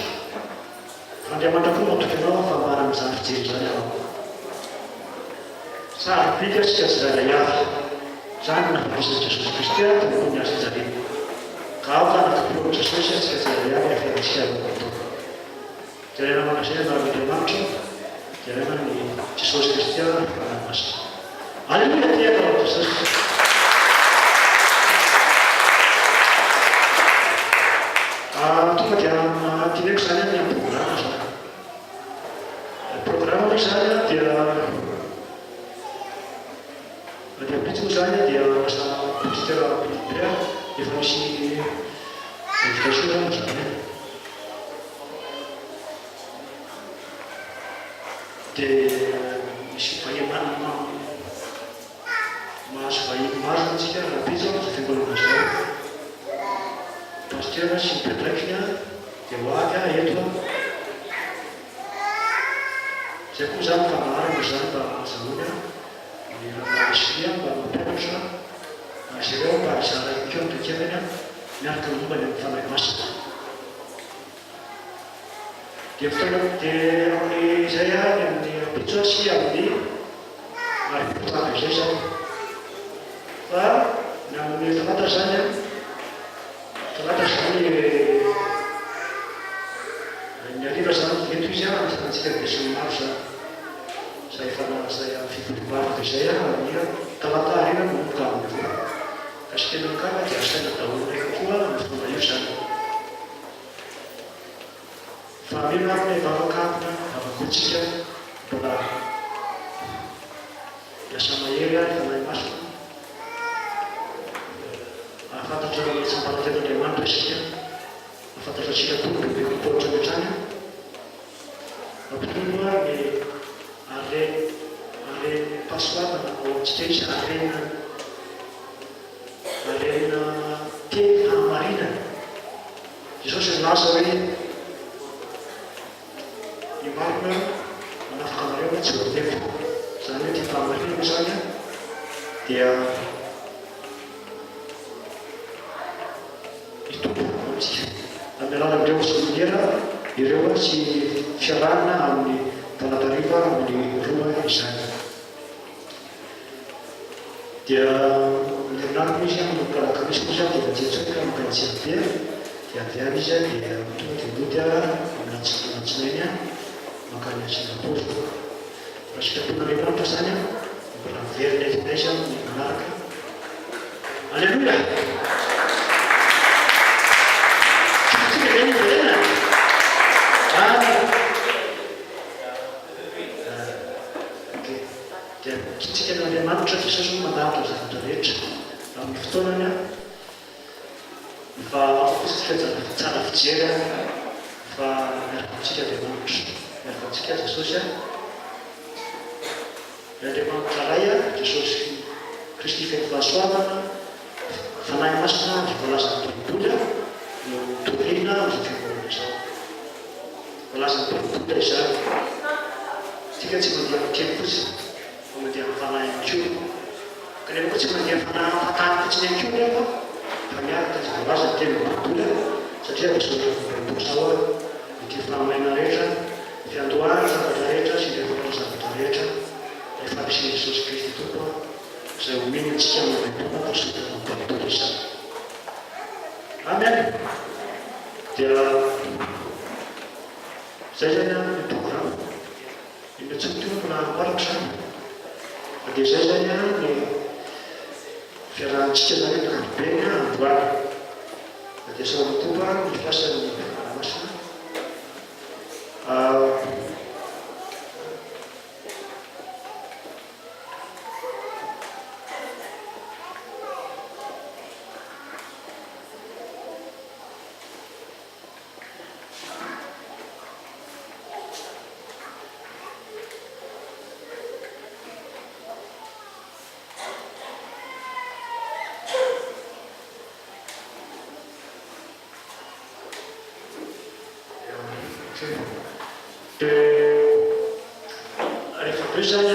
Andriamanitra koa matoky anao fa mara amin'izany fijery zany ao. Sarobidy isika tsirairay avy. Zany nahavisana Jesosy Kristy tompony ny azy ijaliana. Ka aoka anakipolo Jesosy isika tsirairay avy rehefa antsika aloha. Jerena manazay an'Andriamanitra. Jerena ny Jesosy Kristy fanamasa. Alleluia, tiaka ao Jesosy. Tonga dia tineko zany ny programa zany. Programa zany dia pitsiko zany dia lasa petitera biblia efa misy éducation zany. Dia misy fahemana mahazo vahiny maro antsika raha be zao fiangonana zao. Pasteur sy mipetraikina dia ho avy eto. Zay koa zany fanarako zany mba azahoana ny raha mba mampianatra azy ireo mba hizara keo ny tokiamany miaraka momba ny amin'ny fanahy masina. Dia fotoana dia amin'izay any amin'ny pitso sy amin'ny aripotavy izay zany. Fa ny amin'ny fantatra zany fantatra zany ny ariva zany eto izy antsika dia sy maro zany. Zay efa zay fivorimbavaka izay amin'ny talata ariva no mokavy koa. Ka sy tena mikava dia asaina daholo rehefa koa amin'ny fomba io zany. Fa mino amin'ny vavakavina vavakotsika mbola miasa mahery ary fanahy masina. Afantatra ny tsambaranten'Andriamanitra isika. Afantatra tsika koa ny bebe mipoitra metrany. Mampitono ny areny pasoavana ao amintsika izy arena teny hamarinana. Jesosy milaza hoe ny marina manafaka anareo tsy voatery. Zany hoe ty fahamarinana zany dia hitombo amintsika. Amin'ny alalan'ireo somonera ireo tsy fiarahana amin'ny Tanatariva amin'ny roa izany. Dia herinariko izy amin'ny kalakamisy kosa dia tsetsaka mikajiany be dia avy any izy dia tonga dia mody amin'ny Atsinainy makany Singapour. Raha sitrapon'Andriamanitra zany mbola miverina efinaiza amin'ny manaraka. Alleluia! Tsika zay miverena. Dia tsika n'Andriamanitra Jesosy no mandahatra zavatra rehetra amin'ny fotoanany fa tsika tsara fijery fa miaraka amintsika Andriamanitra, miaraka amintsika Jesosy Andriamanitra ray Jesosy Kristy feno fahasoavana fanahy masina ny voalazan'ny Baiboly no torina amin'ny fiangonana izao. Voalazan'ny Baiboly izany. Tsika tsy mandeha mikely fotsiny fa mandeha amin'ny fanahy an-koa. Kanefa koa tsy mandeha fatany fotsiny an-koa nefa fa miaraka tsy voalaza ny teny Baiboly satria misaotra amin'ny Baiboly zao ity fanamaina rehetra, fiandohana zavatra rehetra sy ireo fanaovana zavatra rehetra rehefa misy Jesosy Kristy tompo izay omeny antsika amin'ny Baiboly misaotra amin'ny Baiboly izany. Amen. Dia zay zany ny programa. Ino tsy mitombo na ambaratra zany. Dia zay zany ny fiarahantsika zany ny ankapobeny androany. Dia sao mitombo ny fiasan'ny masina. Rehefa be zany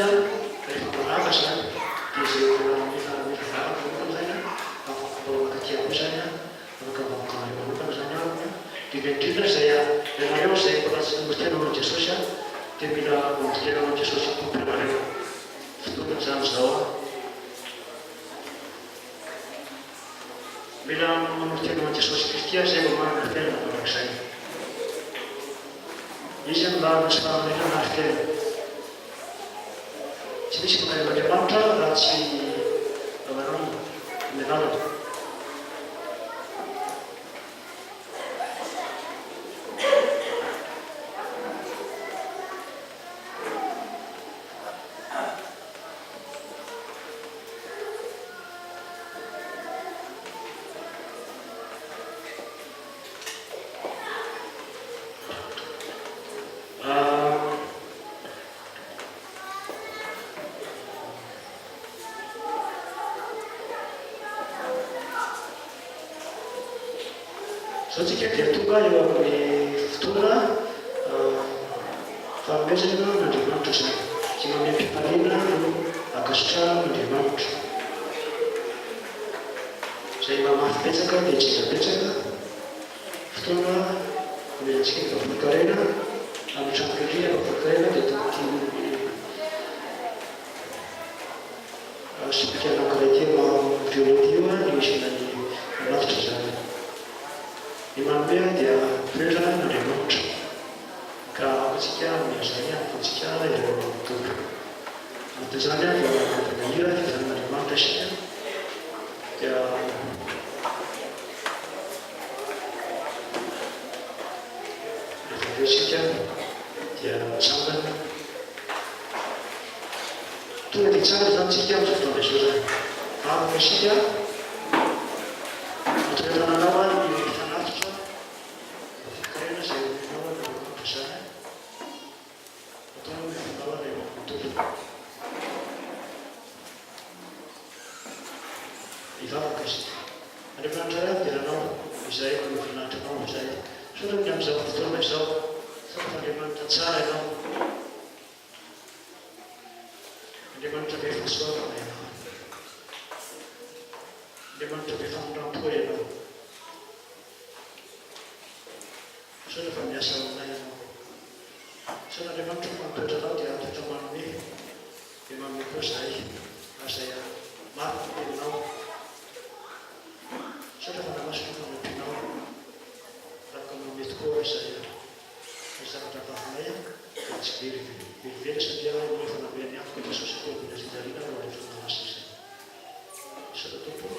rehefa manaka zany dia zay efa varako manokana zany afaka makatia zany afaka mavokana manokana zany aho dia indrindra zay ianareo zay mbola tsy mitenao an'i Jesosy dia mila mitenao an'i Jesosy tompo ianareo fotoana zany zao mila mitenao an'i Jesosy Kristy zay mba manana fiainana manak'izay. Izy mba misy fahamelana marikena. Tsy misy mankany Andriamanitra raha tsy manao ny lalana. Zao tsika dia tonga eo amin'ny fotoana fanomezana n'Andriamanitra zany. Tsy mamem-pifanena no akasotrahana n'Andriamanitra. Zay mba mafy betsaka dia tsika betsaka fotoana omentsika ny vavolon-karena amin'ny trano-pianina vavolon-karena dia sipika anankiray ty violentio ny isina ny manatitra zany. Ny manome dia firana n'Andriamanitra ka afatsika miazany afatsika ireo mitombo. Dia zany dia mihira fizaran'Andriamanitra isika dia rehefa aveo isika dia mitsangana. Tonga dia tsara zany tsika amin'izao fotoana izao zany. Afaka isika atrerananao ny fanatitra karena zay omenao ny zany atao ny fanao ny mitombo. Ivavaka izy. Andriamanitra ampiranao izay no voninahitranao izay. Sao ny amin'izao fotoana izao sao Andriamanitra tsara ianao. Andriamanitra be fahasoavana ianao. Andriamanitra be famoram-po ianao. Sao rehefa miasa aminay ianao. Saudara memang cuma berdoa di atas teman ini, memang itu saya maaf menau. Saudara mana masuk ke menau, akan memikul saya kata bahaya, sendiri. Bila sedia ini fenomena yang kita susun dari dalil oleh Tuhan Yesus. Saudara itu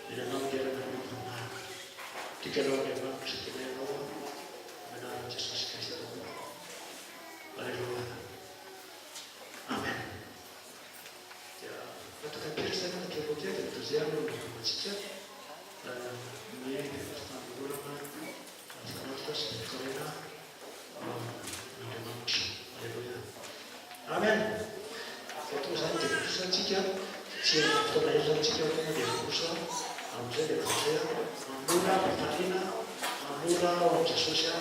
di dalam dia dengan benar. Jika memang sebenarnya benar Yesus Kristus. Haleluya. Amin. Ya, katakan diri saya nak terbuka dan terziarah untuk masjid. Ini adalah golongan atas Karina. Haleluya. Amin. Itu saya jika siapa yang jika dia berusaha, ambil dia saya, mula Karina, mula orang sosial,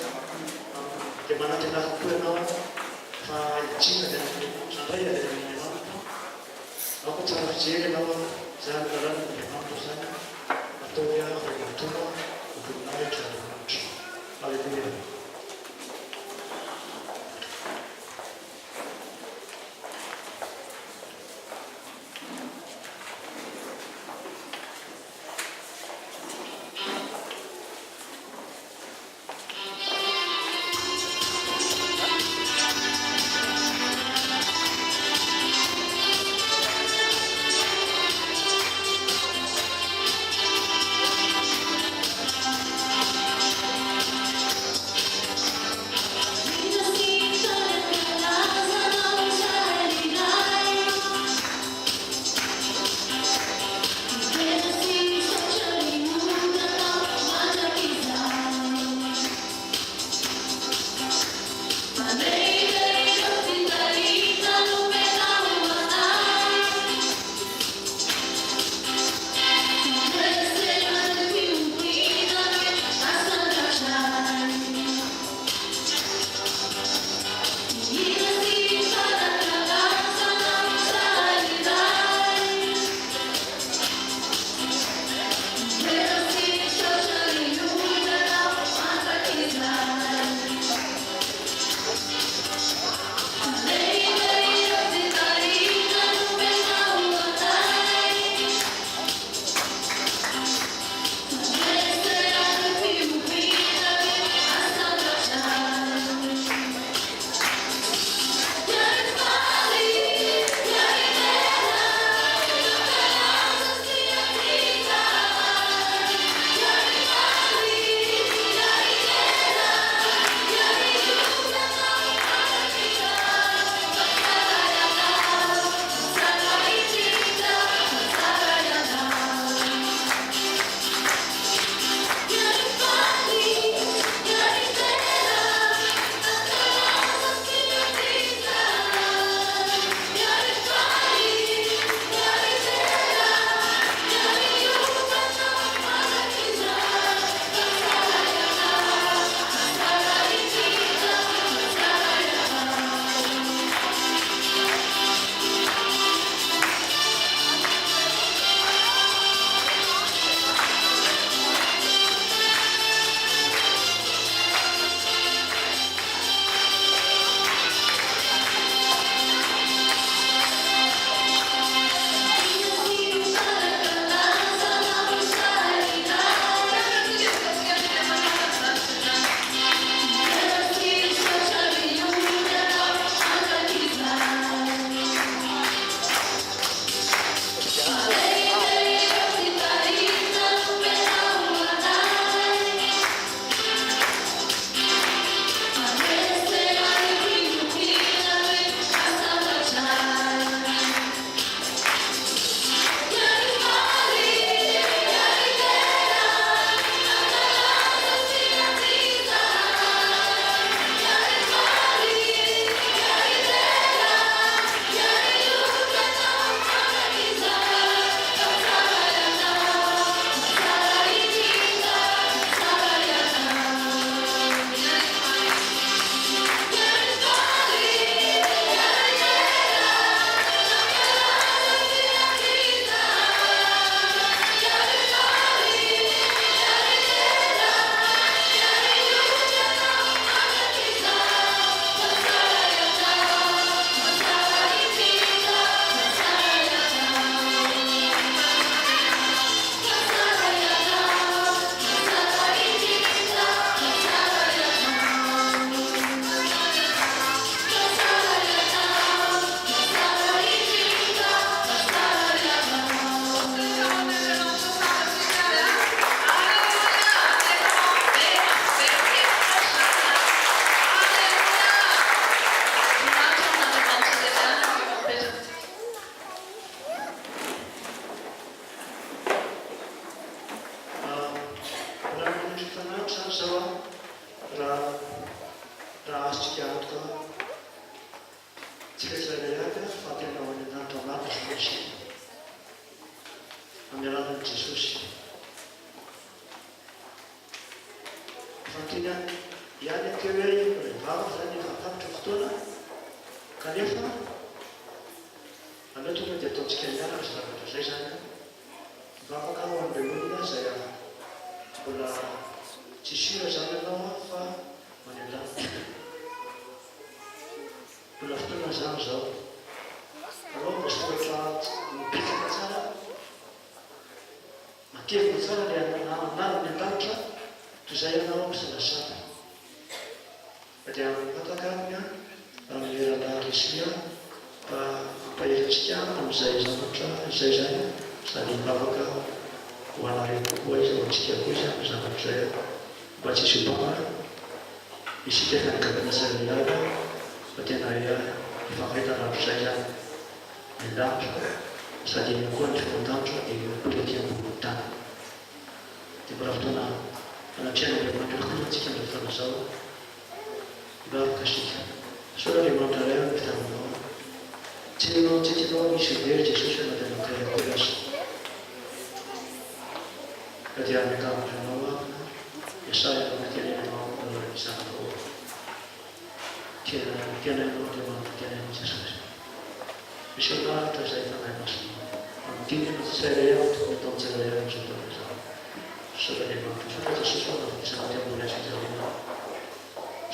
di mana tidak kuat Cina dan sampai ada yang memang aku cara ciri bahwa saya berada di dalam sana atau ya berbentuk untuk naik ke atas. Haleluya. tina ihany ateo hoe revava zany efa tapitra fotoana kanefa aleo tonga dia ataontsika ianatra zavatra zay zany mba afaka ho an'ireo olona zay mbola tsy sura zany ianao fa manendanitra mbola fotoana zany zao alao mba soratra mipikana tsara matevina tsara le anarany an-danitra toy izay ianao misalasala dia fataka aminy amin'ny raha resina mba hampahelintsika amin'izay zavatra izay zany sady mivavaka ho anareo kokoa izy ao antsika koa izy amin'ny zavatra zay mba tsy hisy hopamana isika fianakavan'izay lava fa tena ifafahita lavitray zany milamitra sady iny koa ny fivontandro dia polety ambony tany dia mbola fotoana anatrian'Andriamanitra koa antsika amin'ny fotoana zao mivavaka sika soa Andriamanitra ray amin'ny fitaminao tsy tianao misy very Jesosy anatinao kay azy ka dia miakamitranao amina Yesaya tenenanao izanao tenainao Andriamanitra tenainao Jesosy misy lavitra zay fanahy masonao amidinina tsirairay ao tokony atao tsirairay ao amin'izao fotoana izao soa Andriamanitra soa Jesosy fanafisanao ambony azy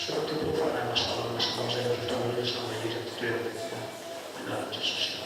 soa tompo fanahy masonao zay amin'ny fotoana hoe samy mahiry amin'ny toerana anarany Jesosy.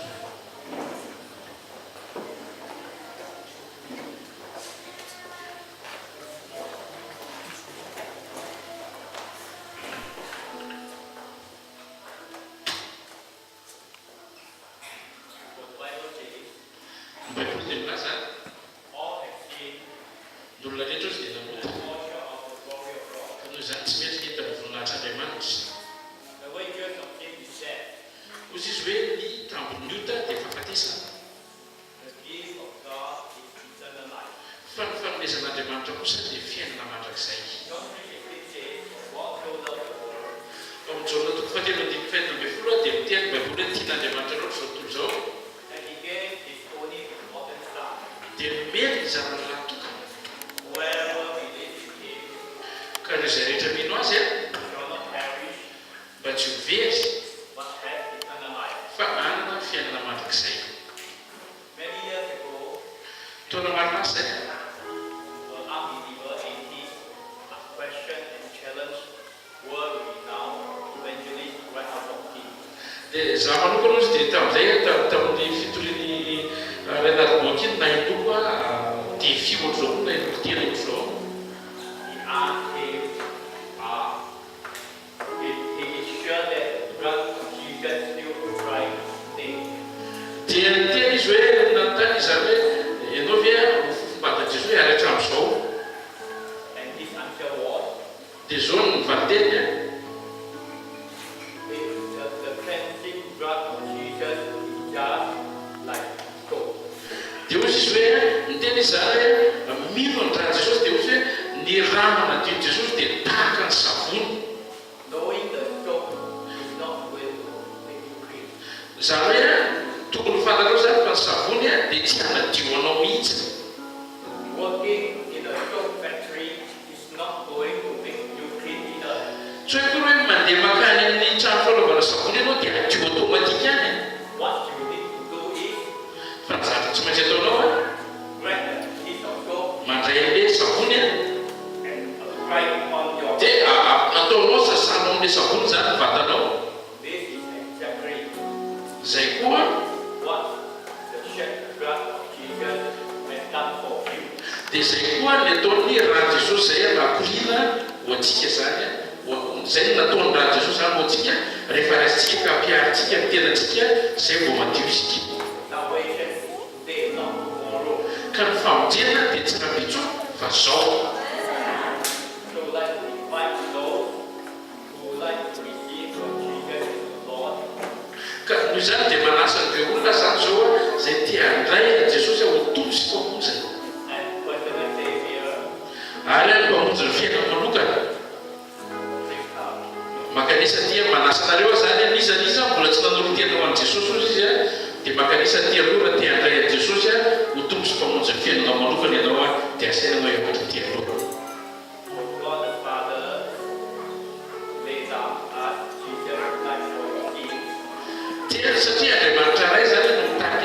God the Father,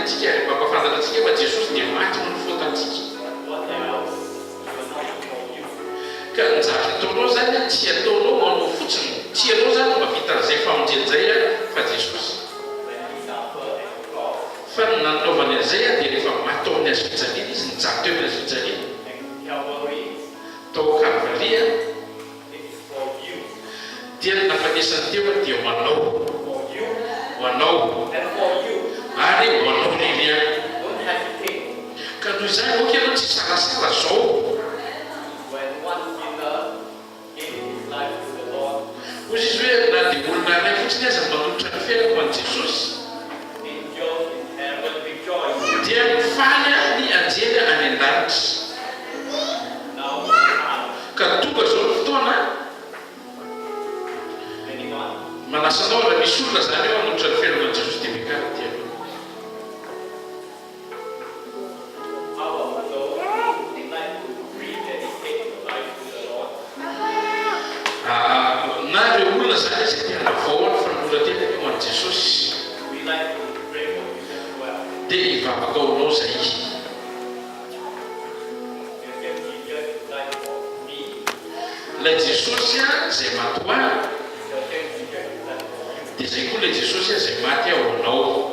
antsika mampafantatratsika fa Jesosy dia maty no fotantsika. What else? You're not for you. Ka njaty ataonao zany tsy ataonao manao fotsiny, tsy anao zany mahavita an'izay famonjen'izay fa Jesosy. When he suffered at the cross, Fa ny nanaovany an'izay dia rehefa maty ao amin'ny hazofijaliana izy nijato eo amin'ny hazofijaliana. and Calvary, Tao Kalvaria it is for you. dia ny nafanesany teo dia manao For you ho anao and for you. ary ho anao lelia. Don't hesitate. Ka noho izany oka ianao tsy salasala zao When one sinner gave his life to the Lord, ozy izy hoe na dia olona ray fotsiny aza manolotra ny fiainako an'i Jesosy angels in heaven rejoice. dia mifaly ny anjely any an-danitra. Now we have Ka tonga zao ny fotoana anyone. manasanao raha misy olona zany eo hanolotra ny fiainako an'i Jesosy dia mikary dia How about those who would like to rededicate your life to the Lord? na ireo olona zany izay tia hanavaoany fanolora-tena eo an'i Jesosy We like to pray for you as well. dia hivavaka aonao zay. The same Jesus died for me. Ilay Jesosy izay maty ho ahy The same Jesus died for you. dia izay koa ilay Jesosy izay maty ao anao.